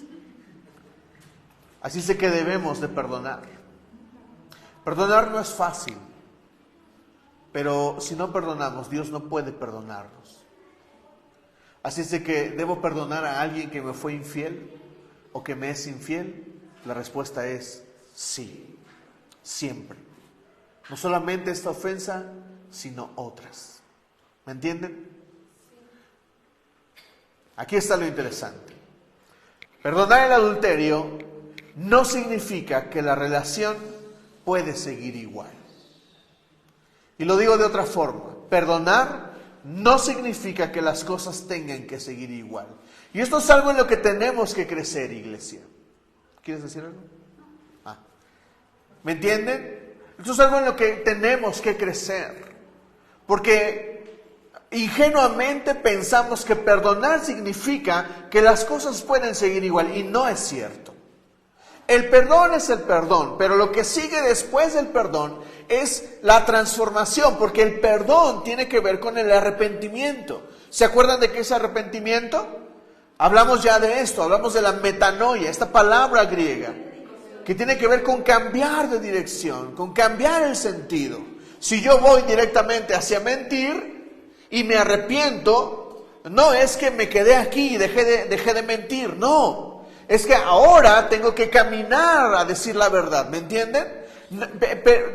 Así es que debemos de perdonar. Perdonar no es fácil, pero si no perdonamos, Dios no puede perdonarnos. Así es de que debo perdonar a alguien que me fue infiel o que me es infiel. La respuesta es sí, siempre. No solamente esta ofensa, sino otras. ¿Me entienden? Aquí está lo interesante. Perdonar el adulterio no significa que la relación puede seguir igual. Y lo digo de otra forma, perdonar no significa que las cosas tengan que seguir igual. Y esto es algo en lo que tenemos que crecer, iglesia. ¿Quieres decir algo? ¿Me entienden? Esto es algo en lo que tenemos que crecer. Porque ingenuamente pensamos que perdonar significa que las cosas pueden seguir igual. Y no es cierto. El perdón es el perdón, pero lo que sigue después del perdón es la transformación, porque el perdón tiene que ver con el arrepentimiento. ¿Se acuerdan de qué es arrepentimiento? Hablamos ya de esto, hablamos de la metanoia, esta palabra griega, que tiene que ver con cambiar de dirección, con cambiar el sentido. Si yo voy directamente hacia mentir y me arrepiento, no es que me quedé aquí y dejé de mentir, no. Es que ahora tengo que caminar a decir la verdad, ¿me entienden?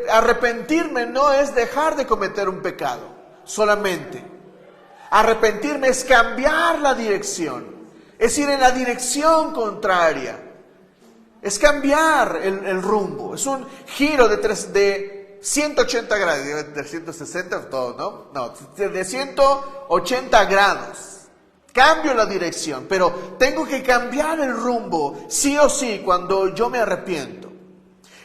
Arrepentirme no es dejar de cometer un pecado, solamente. Arrepentirme es cambiar la dirección, es ir en la dirección contraria, es cambiar el rumbo, es un giro de 180 grados, de 360 todo, ¿no? No, de 180 grados. Cambio la dirección, pero tengo que cambiar el rumbo, sí o sí, cuando yo me arrepiento.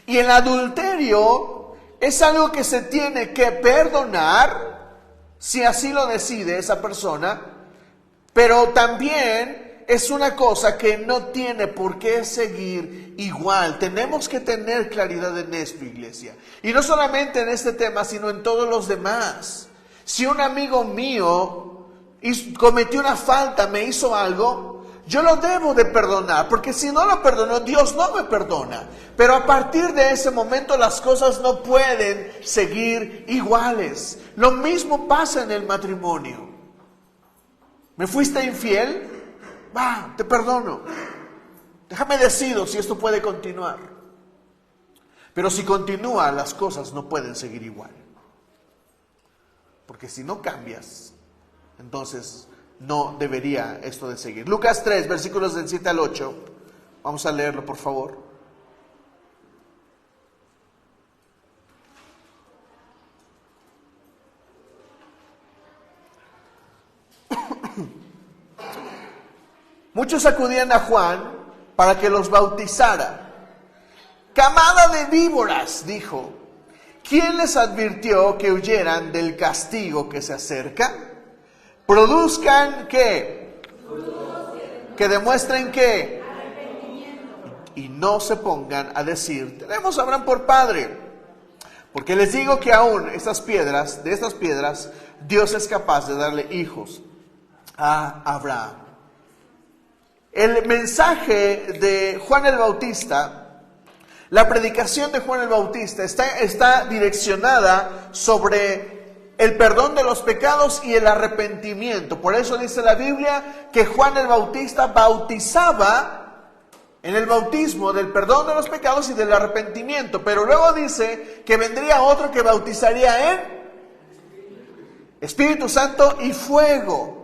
Y el adulterio es algo que se tiene que perdonar, si así lo decide esa persona, pero también es una cosa que no tiene por qué seguir igual. Tenemos que tener claridad en esto, iglesia. Y no solamente en este tema, sino en todos los demás. Si un amigo mío cometió una falta, me hizo algo, yo lo debo de perdonar, porque si no lo perdono, Dios no me perdona. Pero a partir de ese momento las cosas no pueden seguir iguales. Lo mismo pasa en el matrimonio. ¿Me fuiste infiel? Va, te perdono. Déjame decidir si esto puede continuar. Pero si continúa, las cosas no pueden seguir igual. Porque si no cambias, entonces no debería esto de seguir. Lucas 3, versículos del 7 al 8. Vamos a leerlo, por favor. Muchos acudían a Juan para que los bautizara. Camada de víboras, dijo, ¿quién les advirtió que huyeran del castigo que se acerca? Produzcan ¿qué? Que demuestren ¿qué? Y no se pongan a decir, tenemos a Abraham por padre. Porque les digo que aún de estas piedras, Dios es capaz de darle hijos a Abraham. El mensaje de Juan el Bautista, la predicación de Juan el Bautista está direccionada sobre el perdón de los pecados y el arrepentimiento. Por eso dice la Biblia que Juan el Bautista bautizaba en el bautismo del perdón de los pecados y del arrepentimiento. Pero luego dice que vendría otro que bautizaría en Espíritu Santo y fuego.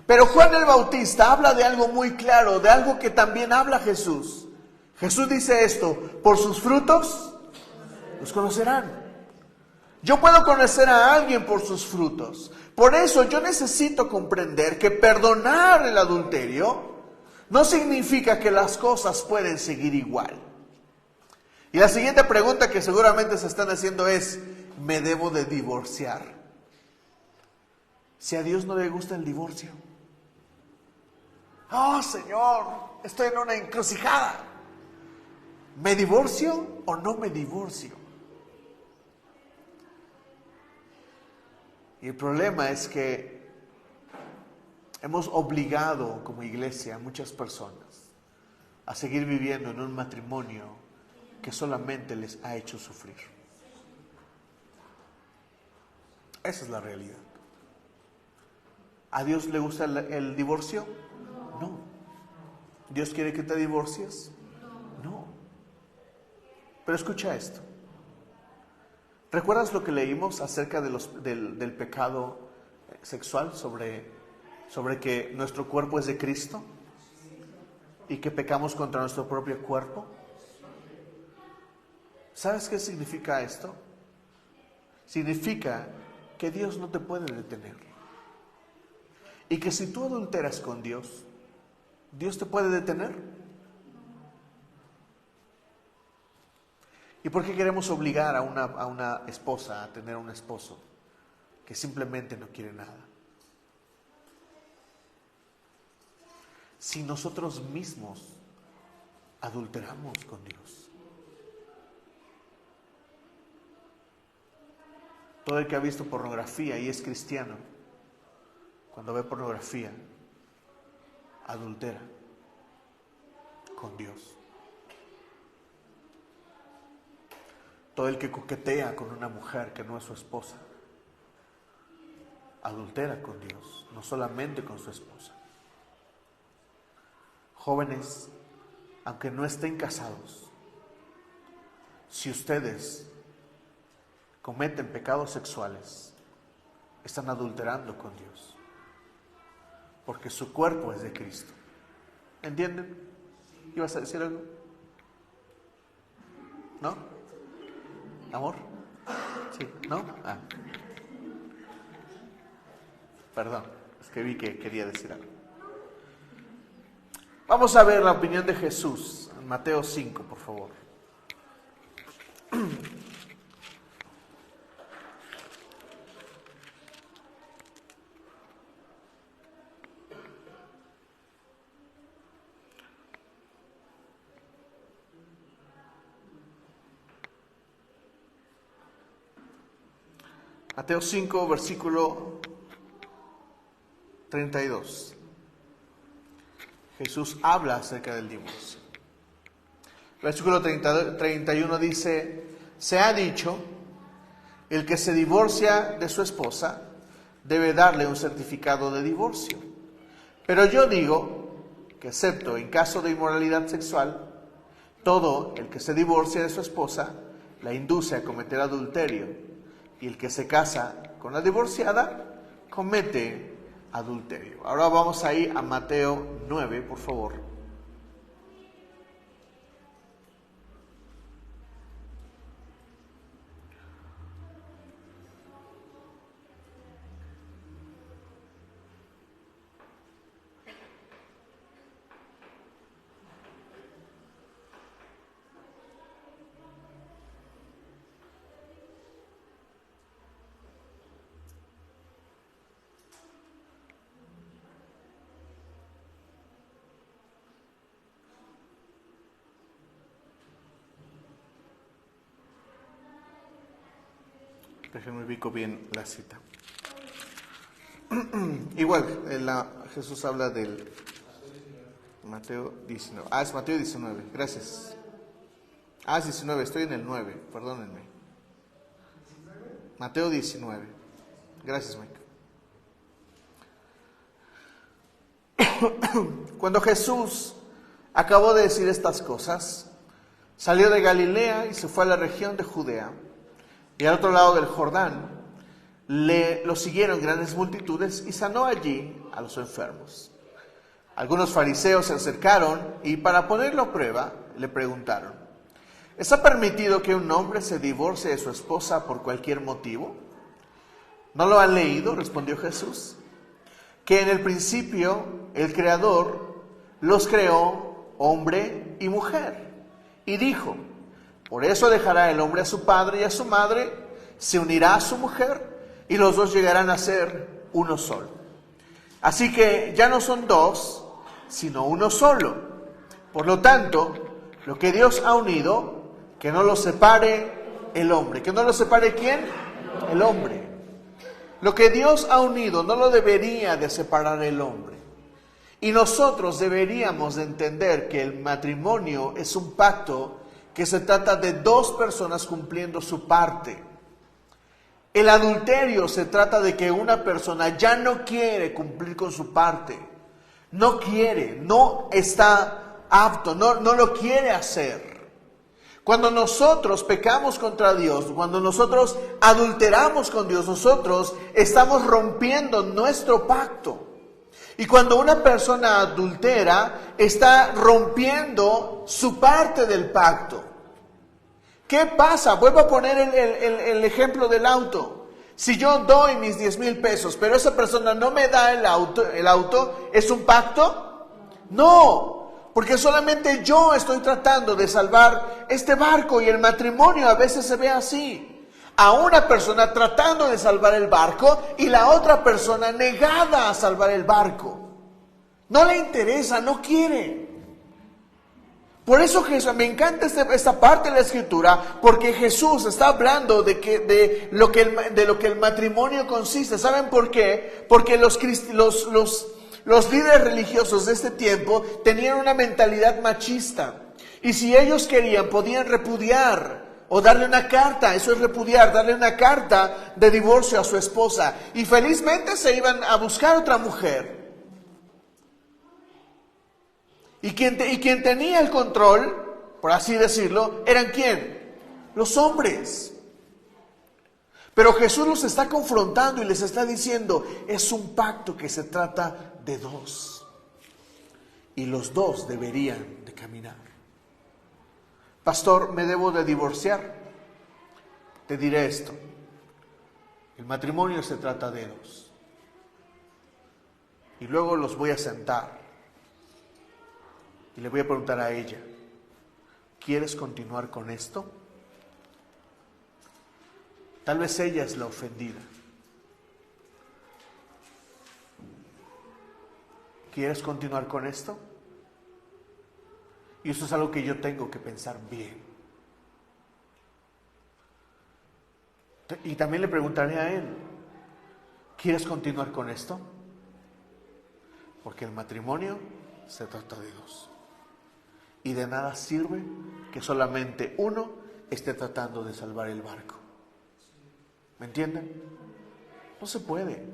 Pero Juan el Bautista habla de algo muy claro, de algo que también habla Jesús. Jesús dice esto, por sus frutos los conocerán. Yo puedo conocer a alguien por sus frutos. Por eso yo necesito comprender que perdonar el adulterio no significa que las cosas pueden seguir igual. Y la siguiente pregunta que seguramente se están haciendo es, ¿me debo de divorciar? Si a Dios no le gusta el divorcio. Oh, Señor, estoy en una encrucijada. ¿Me divorcio o no me divorcio? Y el problema es que hemos obligado como iglesia a muchas personas a seguir viviendo en un matrimonio que solamente les ha hecho sufrir. Esa es la realidad. ¿A Dios le gusta el divorcio? No. ¿Dios quiere que te divorcies? No. Pero escucha esto. ¿Recuerdas lo que leímos acerca del pecado sexual? Sobre que nuestro cuerpo es de Cristo y que pecamos contra nuestro propio cuerpo. ¿Sabes qué significa esto? significa que Dios no te puede detener. Y que si tú adulteras con Dios, ¿Dios te puede detener? ¿Y por qué queremos obligar a una esposa a tener un esposo que simplemente no quiere nada? Si nosotros mismos adulteramos con Dios. Todo el que ha visto pornografía y es cristiano, cuando ve pornografía, adultera con Dios. Todo el que coquetea con una mujer que no es su esposa, adultera con Dios, no solamente con su esposa. Jóvenes, aunque no estén casados, si ustedes cometen pecados sexuales, están adulterando con Dios, porque su cuerpo es de Cristo. ¿Entienden? ¿Ibas a decir algo? ¿No? ¿Amor? Sí, ¿no? Ah. Perdón, es que vi que quería decir algo. Vamos a ver la opinión de Jesús en Mateo 5, por favor. Mateo 5, versículo 32. Jesús habla acerca del divorcio. Versículo 31 dice: se ha dicho, el que se divorcia de su esposa debe darle un certificado de divorcio. Pero yo digo que, excepto en caso de inmoralidad sexual, todo el que se divorcia de su esposa la induce a cometer adulterio, y el que se casa con la divorciada comete adulterio. Ahora vamos a ir a Mateo 9, por favor. Déjenme ubico bien la cita. Igual, Jesús habla del Mateo 19. Es Mateo 19, gracias. Es 19, estoy en el 9, perdónenme. Mateo 19. Gracias, Mike. Cuando Jesús acabó de decir estas cosas, salió de Galilea y se fue a la región de Judea. Y al otro lado del Jordán lo siguieron grandes multitudes y sanó allí a los enfermos. Algunos fariseos se acercaron y, para ponerlo a prueba, le preguntaron: ¿está permitido que un hombre se divorcie de su esposa por cualquier motivo? ¿No lo han leído?, respondió Jesús, que en el principio el Creador los creó hombre y mujer, y dijo: por eso dejará el hombre a su padre y a su madre, se unirá a su mujer, y los dos llegarán a ser uno solo. Así que ya no son dos, sino uno solo. Por lo tanto, lo que Dios ha unido, que no lo separe el hombre. ¿Que no lo separe quién? El hombre. Lo que Dios ha unido no lo debería de separar el hombre. Y nosotros deberíamos de entender que el matrimonio es un pacto que se trata de dos personas cumpliendo su parte. El adulterio se trata de que una persona ya no quiere cumplir con su parte, no quiere, no está apto, no lo quiere hacer. Cuando nosotros pecamos contra Dios, cuando nosotros adulteramos con Dios, nosotros estamos rompiendo nuestro pacto. Y cuando una persona adultera, está rompiendo su parte del pacto. ¿Qué pasa? Vuelvo a poner el ejemplo del auto. Si yo doy mis 10,000 pesos, pero esa persona no me da el auto, ¿es un pacto? No, porque solamente yo estoy tratando de salvar este barco, y el matrimonio a veces se ve así. A una persona tratando de salvar el barco y la otra persona negada a salvar el barco. No le interesa, no quiere. Por eso Jesús, me encanta esta parte de la Escritura, porque Jesús está hablando de lo que el matrimonio consiste. ¿Saben por qué? Porque los líderes religiosos de este tiempo tenían una mentalidad machista. Y si ellos querían, podían repudiar o darle una carta. Eso es repudiar, darle una carta de divorcio a su esposa. Y felizmente se iban a buscar otra mujer. Y quien tenía el control, por así decirlo, ¿eran quién? Los hombres. Pero Jesús los está confrontando y les está diciendo, es un pacto que se trata de dos. Y los dos deberían de caminar. Pastor, ¿me debo de divorciar? Te diré esto. El matrimonio se trata de dos. Y luego los voy a sentar. Y le voy a preguntar a ella, ¿quieres continuar con esto? Tal vez ella es la ofendida. ¿Quieres continuar con esto? Y eso es algo que yo tengo que pensar bien. Y también le preguntaré a él, ¿quieres continuar con esto? Porque el matrimonio se trata de dos. Y de nada sirve que solamente uno esté tratando de salvar el barco. ¿Me entienden? No se puede.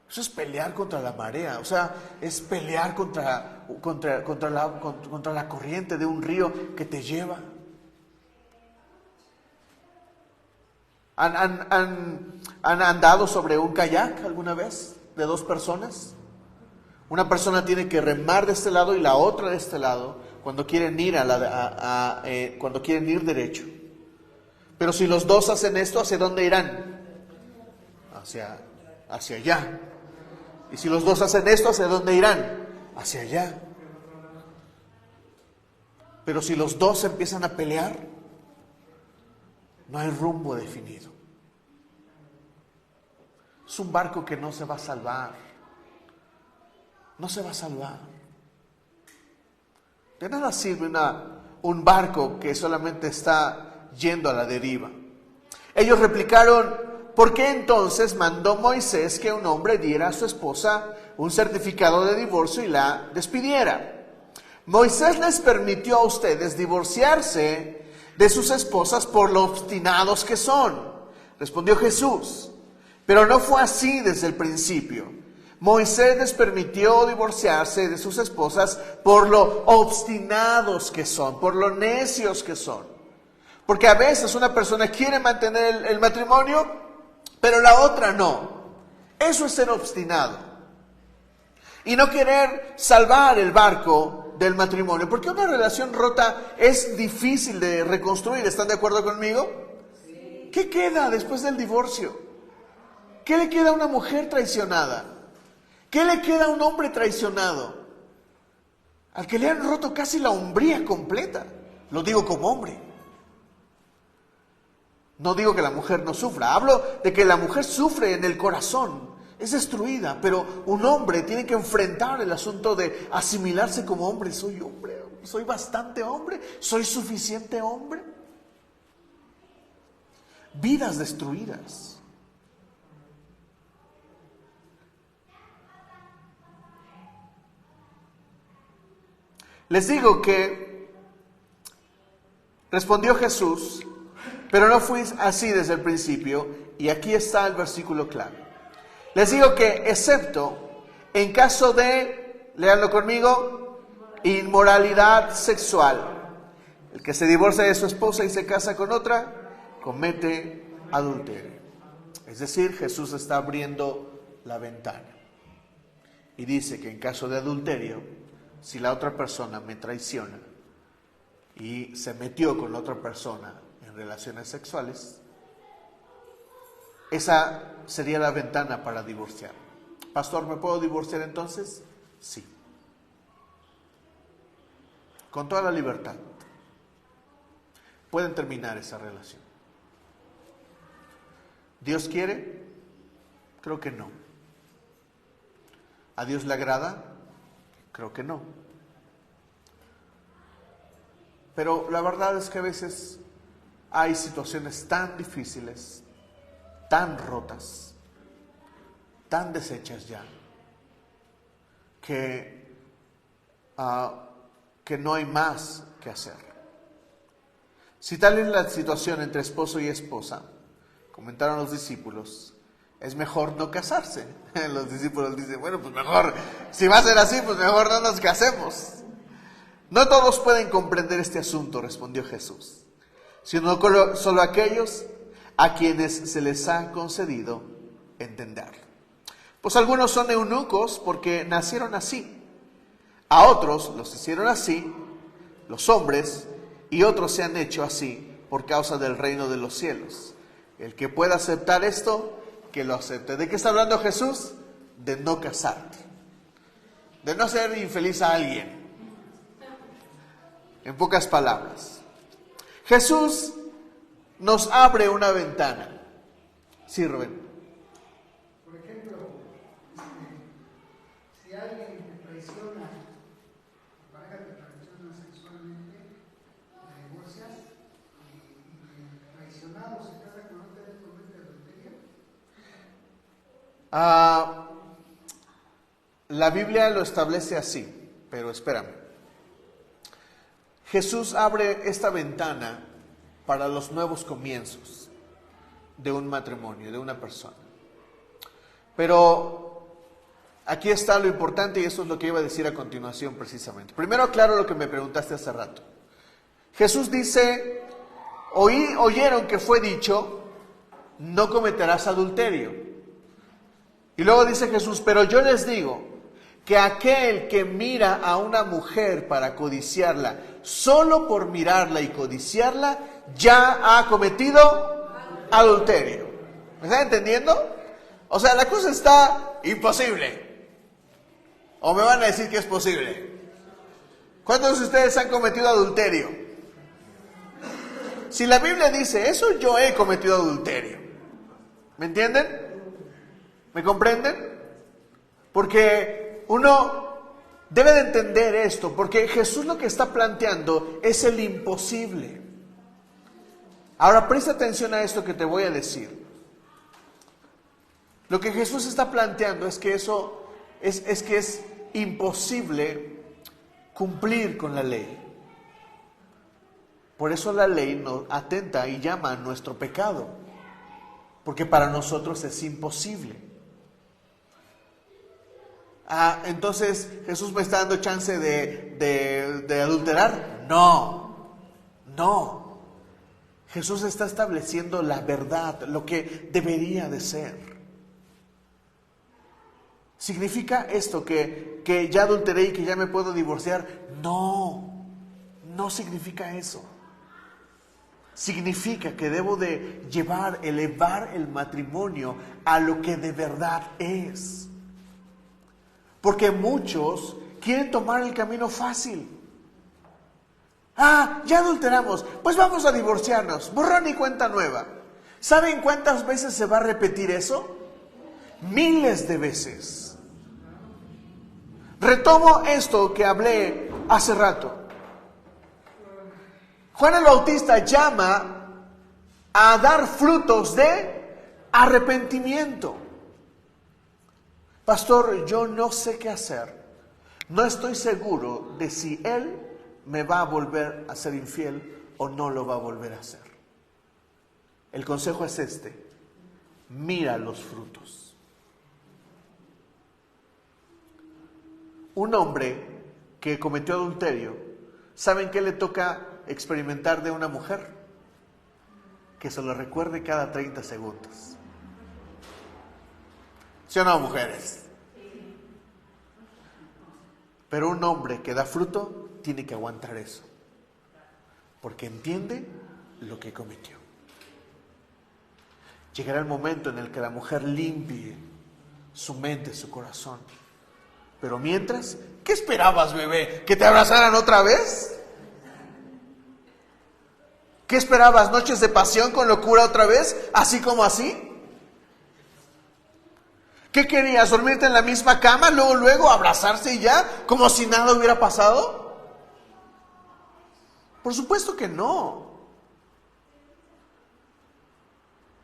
Eso es pelear contra la marea. O sea, es pelear contra la corriente de un río que te lleva. ¿Han andado sobre un kayak alguna vez de dos personas? Una persona tiene que remar de este lado y la otra de este lado cuando quieren ir cuando quieren ir derecho. Pero si los dos hacen esto, ¿hacia dónde irán? Hacia allá. Y si los dos hacen esto, ¿hacia dónde irán? Hacia allá. Pero si los dos empiezan a pelear, no hay rumbo definido. Es un barco que no se va a salvar. No se va a salvar. De nada sirve un barco que solamente está yendo a la deriva. Ellos replicaron, ¿por qué entonces mandó Moisés que un hombre diera a su esposa un certificado de divorcio y la despidiera? Moisés les permitió a ustedes divorciarse de sus esposas por lo obstinados que son, respondió Jesús. Pero no fue así desde el principio. Moisés les permitió divorciarse de sus esposas por lo obstinados que son, por lo necios que son. Porque a veces una persona quiere mantener el matrimonio, pero la otra no. Eso es ser obstinado. Y no querer salvar el barco del matrimonio. Porque una relación rota es difícil de reconstruir. ¿Están de acuerdo conmigo? Sí. ¿Qué queda después del divorcio? ¿Qué le queda a una mujer traicionada? ¿Qué le queda a un hombre traicionado? Al que le han roto casi la hombría completa. Lo digo como hombre. No digo que la mujer no sufra. Hablo de que la mujer sufre en el corazón. Es destruida. Pero un hombre tiene que enfrentar el asunto de asimilarse como hombre. Soy hombre. Soy bastante hombre. Soy suficiente hombre. Vidas destruidas. Les digo que respondió Jesús, pero no fue así desde el principio, y aquí está el versículo clave. Les digo que excepto en caso de, léanlo conmigo, inmoralidad sexual, el que se divorcia de su esposa y se casa con otra, comete adulterio. Es decir, Jesús está abriendo la ventana y dice que en caso de adulterio, si la otra persona me traiciona, y se metió con otra persona en relaciones sexuales, esa sería la ventana para divorciar. Pastor, ¿me puedo divorciar entonces? Sí. Con toda la libertad. Pueden terminar esa relación. ¿Dios quiere? Creo que no. ¿A Dios le agrada? Creo que no. Pero la verdad es que a veces hay situaciones tan difíciles, tan rotas, tan deshechas ya, que no hay más que hacer. Si tal es la situación entre esposo y esposa, comentaron los discípulos, es mejor no casarse. Los discípulos dicen, bueno, pues mejor, si va a ser así, pues mejor no nos casemos. No todos pueden comprender este asunto, respondió Jesús, sino solo aquellos a quienes se les ha concedido entender. Pues algunos son eunucos porque nacieron así, a otros los hicieron así, los hombres, y otros se han hecho así por causa del reino de los cielos. El que pueda aceptar esto, que lo acepte. ¿De qué está hablando Jesús? De no casarte, de no ser infeliz a alguien. En pocas palabras, Jesús nos abre una ventana. Sí, Rubén. Por ejemplo, si alguien te traiciona, tu pareja te traiciona sexualmente, te divorcias y el traicionado se casa con otra, ¿es comete adulterio? La Biblia lo establece así, pero espérame. Jesús abre esta ventana para los nuevos comienzos de un matrimonio, de una persona. Pero aquí está lo importante y eso es lo que iba a decir a continuación precisamente. Primero aclaro lo que me preguntaste hace rato. Jesús dice, oyeron que fue dicho, no cometerás adulterio. Y luego dice Jesús, pero yo les digo que aquel que mira a una mujer para codiciarla, solo por mirarla y codiciarla, ya ha cometido adulterio. ¿Me están entendiendo? O sea, la cosa está imposible. ¿O me van a decir que es posible? ¿Cuántos de ustedes han cometido adulterio? Si la Biblia dice eso, yo he cometido adulterio. ¿Me entienden? ¿Me comprenden? Porque uno debe de entender esto, porque Jesús lo que está planteando es el imposible. Ahora presta atención a esto que te voy a decir. Lo que Jesús está planteando es que eso es imposible cumplir con la ley. Por eso la ley nos atenta y llama a nuestro pecado, porque para nosotros es imposible. Entonces, ¿Jesús me está dando chance de adulterar? No. Jesús está estableciendo la verdad, lo que debería de ser. ¿Significa esto que ya adulteré y que ya me puedo divorciar? No significa eso. Significa que debo de elevar el matrimonio a lo que de verdad es. Porque muchos quieren tomar el camino fácil. Ya adulteramos, pues vamos a divorciarnos, borrón y cuenta nueva. ¿Saben cuántas veces se va a repetir eso? Miles de veces. Retomo esto que hablé hace rato. Juan el Bautista llama a dar frutos de arrepentimiento. Pastor, yo no sé qué hacer. No estoy seguro de si él me va a volver a ser infiel o no lo va a volver a hacer. El consejo es este: mira los frutos. Un hombre que cometió adulterio, ¿saben qué le toca experimentar de una mujer? Que se lo recuerde cada 30 segundos. ¿Sí o no, mujeres? Pero un hombre que da fruto tiene que aguantar eso. porque entiende lo que cometió. Llegará el momento en el que la mujer limpie su mente, su corazón. Pero mientras, ¿qué esperabas, bebé? ¿Que te abrazaran otra vez? ¿Qué esperabas? ¿Noches de pasión con locura otra vez? ¿Así como así? ¿Qué querías? ¿Dormirte en la misma cama? Luego abrazarse y ya, como si nada hubiera pasado. Por supuesto que no.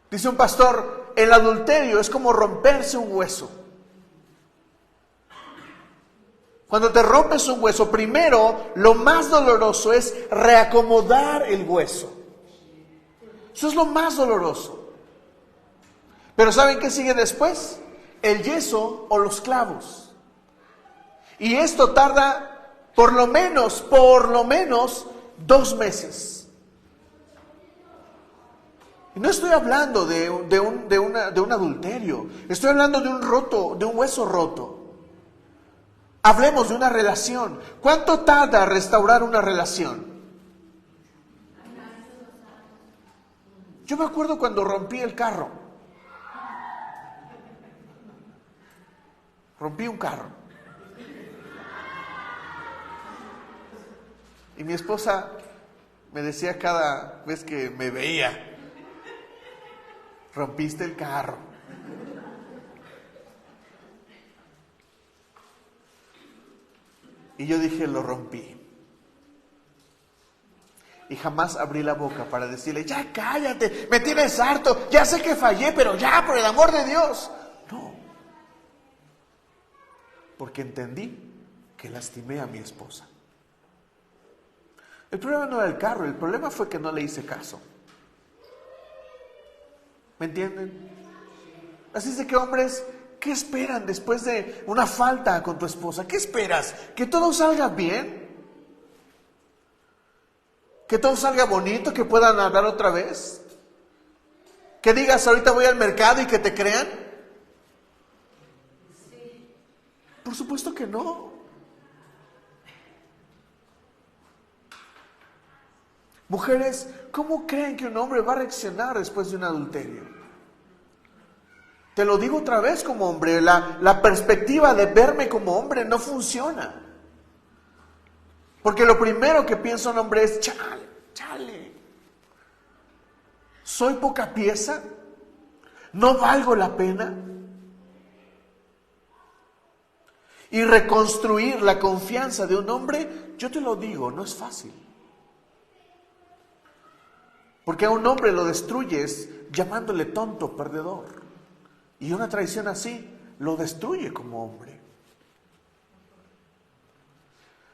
Dice un pastor, el adulterio es como romperse un hueso. Cuando te rompes un hueso, primero lo más doloroso es reacomodar el hueso. Eso es lo más doloroso. Pero ¿saben qué sigue después? El yeso o los clavos. Y esto tarda por lo menos 2 meses. Y no estoy hablando de un adulterio. Estoy hablando de un hueso roto. Hablemos de una relación. ¿Cuánto tarda restaurar una relación? Yo me acuerdo cuando rompí el carro. Rompí un carro. Y mi esposa me decía cada vez que me veía, rompiste el carro. Y yo dije, lo rompí. Y jamás abrí la boca para decirle, ya cállate, me tienes harto, ya sé que fallé, pero ya, por el amor de Dios. No. Porque entendí que lastimé a mi esposa. El problema no era el carro, el problema fue que no le hice caso. ¿Me entienden? Así es de que, hombres, ¿qué esperan después de una falta con tu esposa? ¿Qué esperas? ¿Que todo salga bien? ¿Que todo salga bonito? ¿Que puedan hablar otra vez? ¿Que digas ahorita voy al mercado y que te crean? Sí. Por supuesto que no. Mujeres, ¿cómo creen que un hombre va a reaccionar después de un adulterio? Te lo digo otra vez como hombre, la perspectiva de verme como hombre no funciona. Porque lo primero que piensa un hombre es, chale, ¿soy poca pieza? ¿No valgo la pena? Y reconstruir la confianza de un hombre, yo te lo digo, no es fácil. Porque a un hombre lo destruyes llamándole tonto, perdedor. Y una traición así lo destruye como hombre.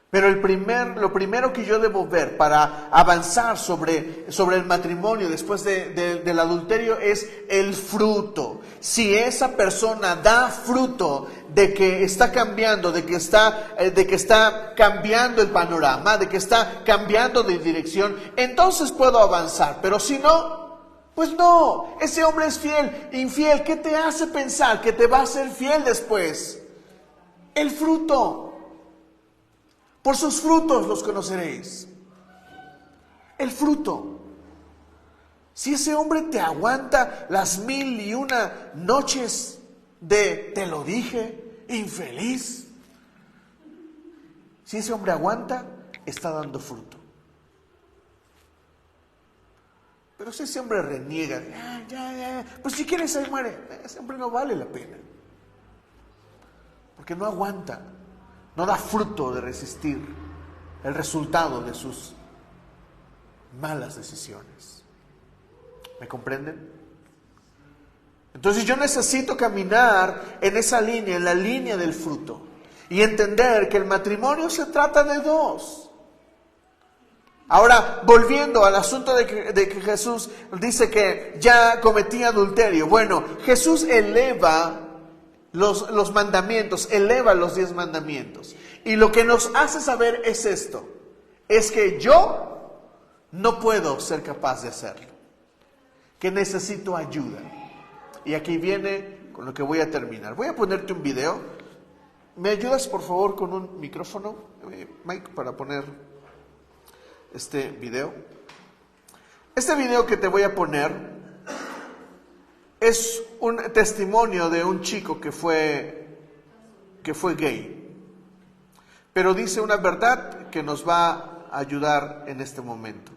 Pero lo primero que yo debo ver para avanzar sobre el matrimonio después del adulterio es el fruto. Si esa persona da fruto de que está cambiando, de que está cambiando el panorama, de que está cambiando de dirección, entonces puedo avanzar. Pero si no, pues no, ese hombre es infiel. ¿Qué te hace pensar que te va a ser fiel después? El fruto. Por sus frutos los conoceréis. El fruto. Si ese hombre te aguanta las 1001 noches de te lo dije, infeliz. Si ese hombre aguanta, está dando fruto. Pero si ese hombre reniega, pues si quieres ahí muere, ese hombre no vale la pena. Porque no aguanta, no da fruto de resistir el resultado de sus malas decisiones. ¿Me comprenden? Entonces yo necesito caminar en esa línea, en la línea del fruto, y entender que el matrimonio se trata de dos. Ahora, volviendo al asunto de que Jesús dice que ya cometía adulterio. Bueno, Jesús eleva los mandamientos, eleva los 10 mandamientos. Y lo que nos hace saber es esto, es que yo no puedo ser capaz de hacerlo, que necesito ayuda. Y aquí viene con lo que voy a terminar. Voy a ponerte un video. ¿Me ayudas por favor con un micrófono, Mike, para poner este video. Este video que te voy a poner es un testimonio de un chico que fue gay, pero dice una verdad que nos va a ayudar en este momento.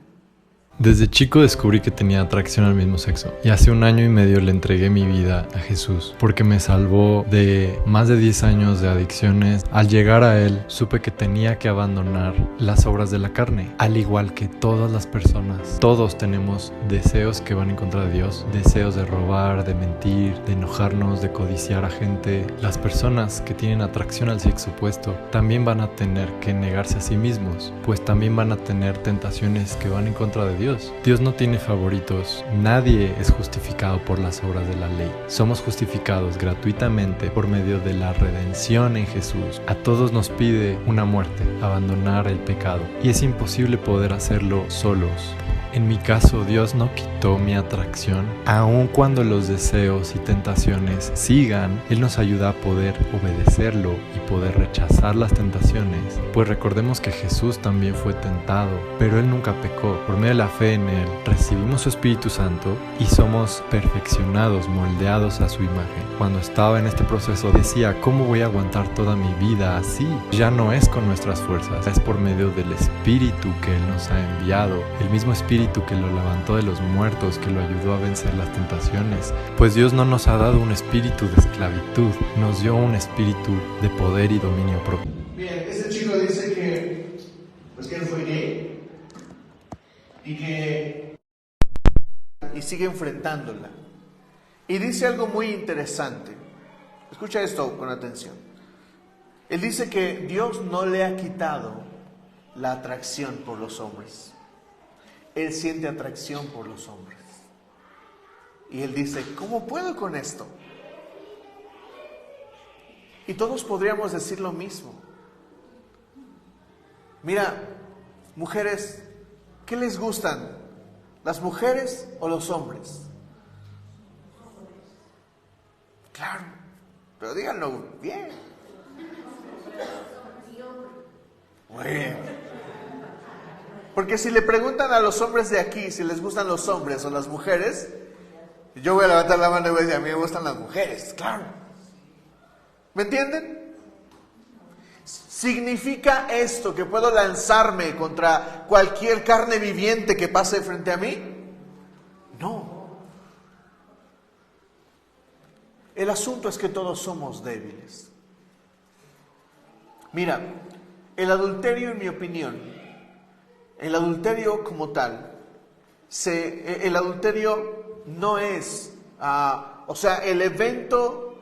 Desde chico descubrí que tenía atracción al mismo sexo y hace 1 año y medio le entregué mi vida a Jesús porque me salvó de más de 10 años de adicciones. Al llegar a Él supe que tenía que abandonar las obras de la carne, al igual que todas las personas. Todos tenemos deseos que van en contra de Dios, deseos de robar, de mentir, de enojarnos, de codiciar a gente. Las personas que tienen atracción al sexo opuesto también van a tener que negarse a sí mismos, pues también van a tener tentaciones que van en contra de Dios. Dios no tiene favoritos, nadie es justificado por las obras de la ley. Somos justificados gratuitamente por medio de la redención en Jesús. A todos nos pide una muerte, abandonar el pecado, y es imposible poder hacerlo solos. En mi caso, Dios no quitó mi atracción, aun cuando los deseos y tentaciones sigan. Él nos ayuda a poder obedecerlo y poder rechazar las tentaciones, pues recordemos que Jesús también fue tentado, pero Él nunca pecó. Por medio de la fe en Él, recibimos su Espíritu Santo y somos perfeccionados, moldeados a su imagen. Cuando estaba en este proceso decía, ¿cómo voy a aguantar toda mi vida así? Ya no es con nuestras fuerzas, es por medio del Espíritu que Él nos ha enviado, el mismo Espíritu que lo levantó de los muertos, que lo ayudó a vencer las tentaciones. Pues Dios no nos ha dado un espíritu de esclavitud, nos dio un espíritu de poder y dominio propio. Bien, este chico dice que él fue gay y sigue enfrentándola. Y dice algo muy interesante. Escucha esto con atención. Él dice que Dios no le ha quitado la atracción por los hombres. Él siente atracción por los hombres. Y él dice, ¿cómo puedo con esto? Y todos podríamos decir lo mismo. Mira, mujeres, ¿qué les gustan? ¿Las mujeres o los hombres? Claro, pero díganlo bien. Muy bien. Porque si le preguntan a los hombres de aquí si les gustan los hombres o las mujeres, yo voy a levantar la mano y voy a decir, a mí me gustan las mujeres, claro. ¿Me entienden? ¿Significa esto que puedo lanzarme contra cualquier carne viviente que pase frente a mí? No. El asunto es que todos somos débiles. Mira, el adulterio, en mi opinión, el adulterio como tal, el adulterio no es, el evento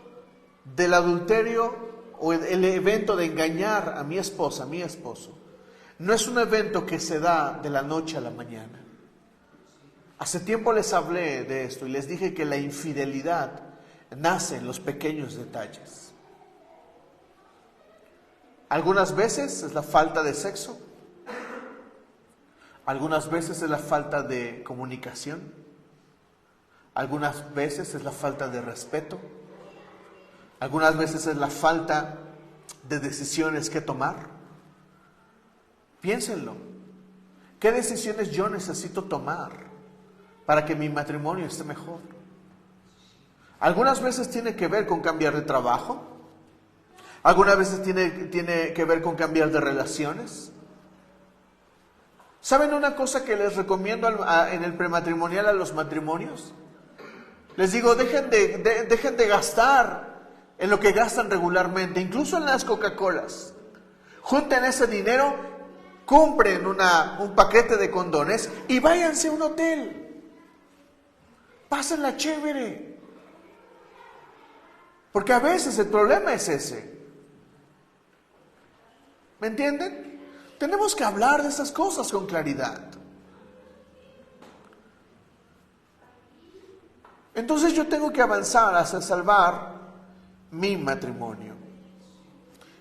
del adulterio o el evento de engañar a mi esposa, a mi esposo, no es un evento que se da de la noche a la mañana. Hace tiempo les hablé de esto y les dije que la infidelidad nace en los pequeños detalles. Algunas veces es la falta de sexo. Algunas veces es la falta de comunicación. Algunas veces es la falta de respeto. Algunas veces es la falta de decisiones que tomar. Piénsenlo. ¿Qué decisiones yo necesito tomar para que mi matrimonio esté mejor? Algunas veces tiene que ver con cambiar de trabajo. Algunas veces tiene que ver con cambiar de relaciones. ¿Saben una cosa que les recomiendo en el prematrimonial a los matrimonios? Les digo, dejen de gastar en lo que gastan regularmente, incluso en las Coca-Colas. Junten ese dinero, compren un paquete de condones y váyanse a un hotel. Pásenla chévere. Porque a veces el problema es ese. ¿Me entienden? Tenemos que hablar de esas cosas con claridad. Entonces yo tengo que avanzar hacia salvar mi matrimonio.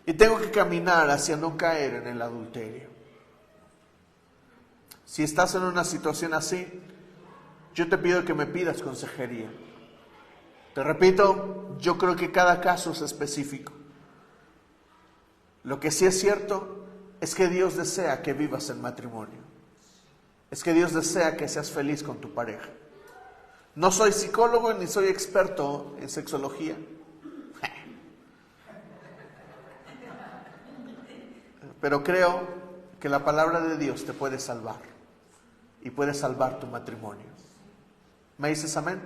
Y tengo que caminar hacia no caer en el adulterio. Si estás en una situación así, yo te pido que me pidas consejería. Te repito, yo creo que cada caso es específico. Lo que sí es cierto es que Dios desea que vivas en matrimonio. es que Dios desea que seas feliz con tu pareja. No soy psicólogo ni soy experto en sexología, pero creo que la palabra de Dios te puede salvar y puede salvar tu matrimonio. ¿Me dices amén?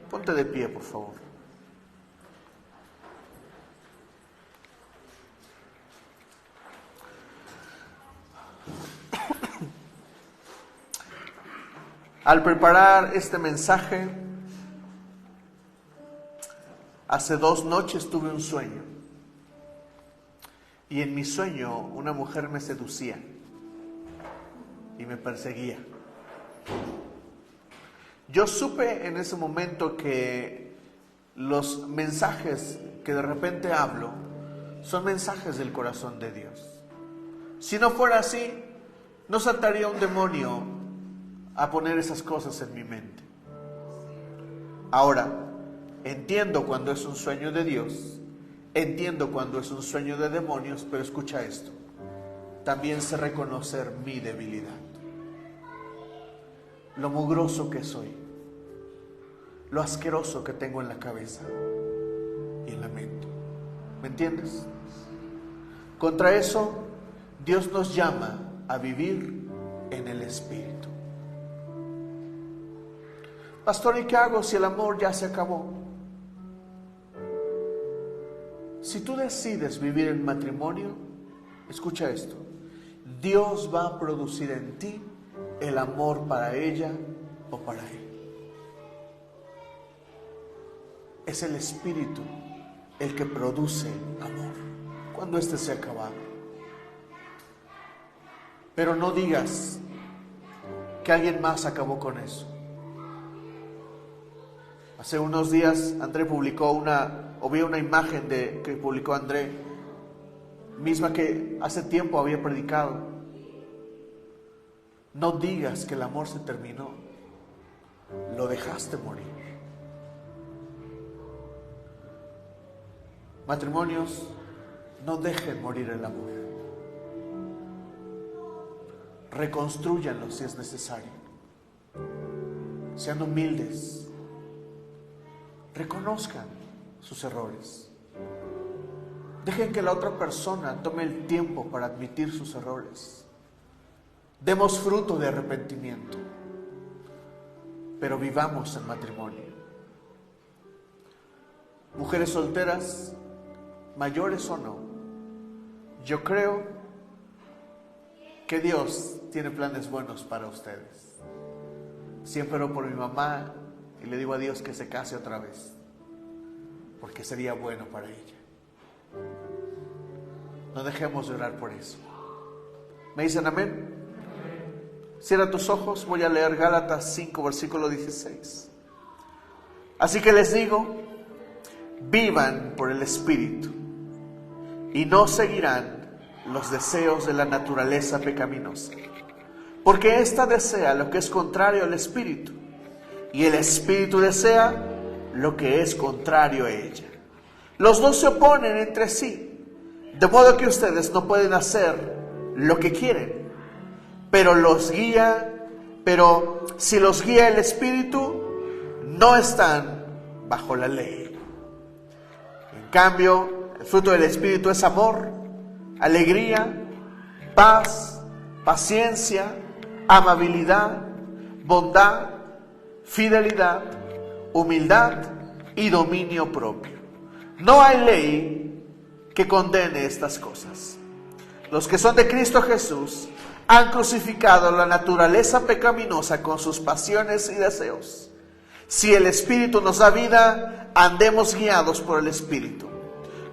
Ponte de pie, por favor. Al preparar este mensaje, hace 2 noches tuve un sueño. Y en mi sueño una mujer me seducía y me perseguía. Yo supe en ese momento que los mensajes que de repente hablo son mensajes del corazón de Dios. Si no fuera así, no saltaría un demonio a poner esas cosas en mi mente. Ahora, entiendo cuando es un sueño de Dios, entiendo cuando es un sueño de demonios, pero escucha esto, también sé reconocer mi debilidad, lo mugroso que soy, lo asqueroso que tengo en la cabeza y en la mente. ¿Me entiendes? Contra eso, Dios nos llama a vivir en el Espíritu. Pastor, ¿y qué hago si el amor ya se acabó? Si tú decides vivir en matrimonio, escucha esto, Dios va a producir en ti el amor para ella o para él. Es el Espíritu el que produce amor cuando éste se ha acabado. Pero no digas que alguien más acabó con eso. Hace unos días André publicó vi una imagen que publicó André, misma que hace tiempo había predicado. No digas que el amor se terminó, lo dejaste morir. Matrimonios, no dejen morir el amor. Reconstrúyanlo si es necesario. Sean humildes. Reconozcan sus errores. Dejen que la otra persona tome el tiempo para admitir sus errores. Demos fruto de arrepentimiento, pero vivamos en matrimonio. Mujeres solteras, mayores o no, yo creo que Dios tiene planes buenos para ustedes. Siempre oro por mi mamá y le digo a Dios que se case otra vez, porque sería bueno para ella. No dejemos de orar por eso. ¿Me dicen amén? Cierra tus ojos, voy a leer Gálatas 5, versículo 16. Así que les digo, vivan por el Espíritu y no seguirán los deseos de la naturaleza pecaminosa, porque ésta desea lo que es contrario al Espíritu y el Espíritu desea lo que es contrario a ella. Los dos se oponen entre sí, de modo que ustedes no pueden hacer lo que quieren. Pero si los guía el Espíritu, no están bajo la ley. En cambio, el fruto del Espíritu es amor, alegría, paz, paciencia, amabilidad, bondad, fidelidad, humildad y dominio propio. No hay ley que condene estas cosas. Los que son de Cristo Jesús han crucificado la naturaleza pecaminosa con sus pasiones y deseos. Si el Espíritu nos da vida, andemos guiados por el Espíritu.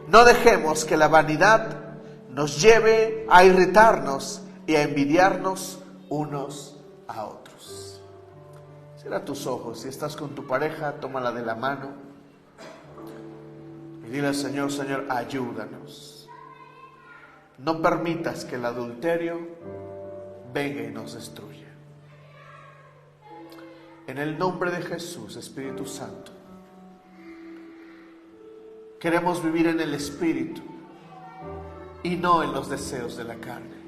No dejemos que la vanidad nos lleve a irritarnos y a envidiarnos unos a otros. Cierra tus ojos. Si estás con tu pareja, tómala de la mano y dile al Señor: Señor, ayúdanos. No permitas que el adulterio venga y nos destruya. En el nombre de Jesús, Espíritu Santo, queremos vivir en el Espíritu y no en los deseos de la carne.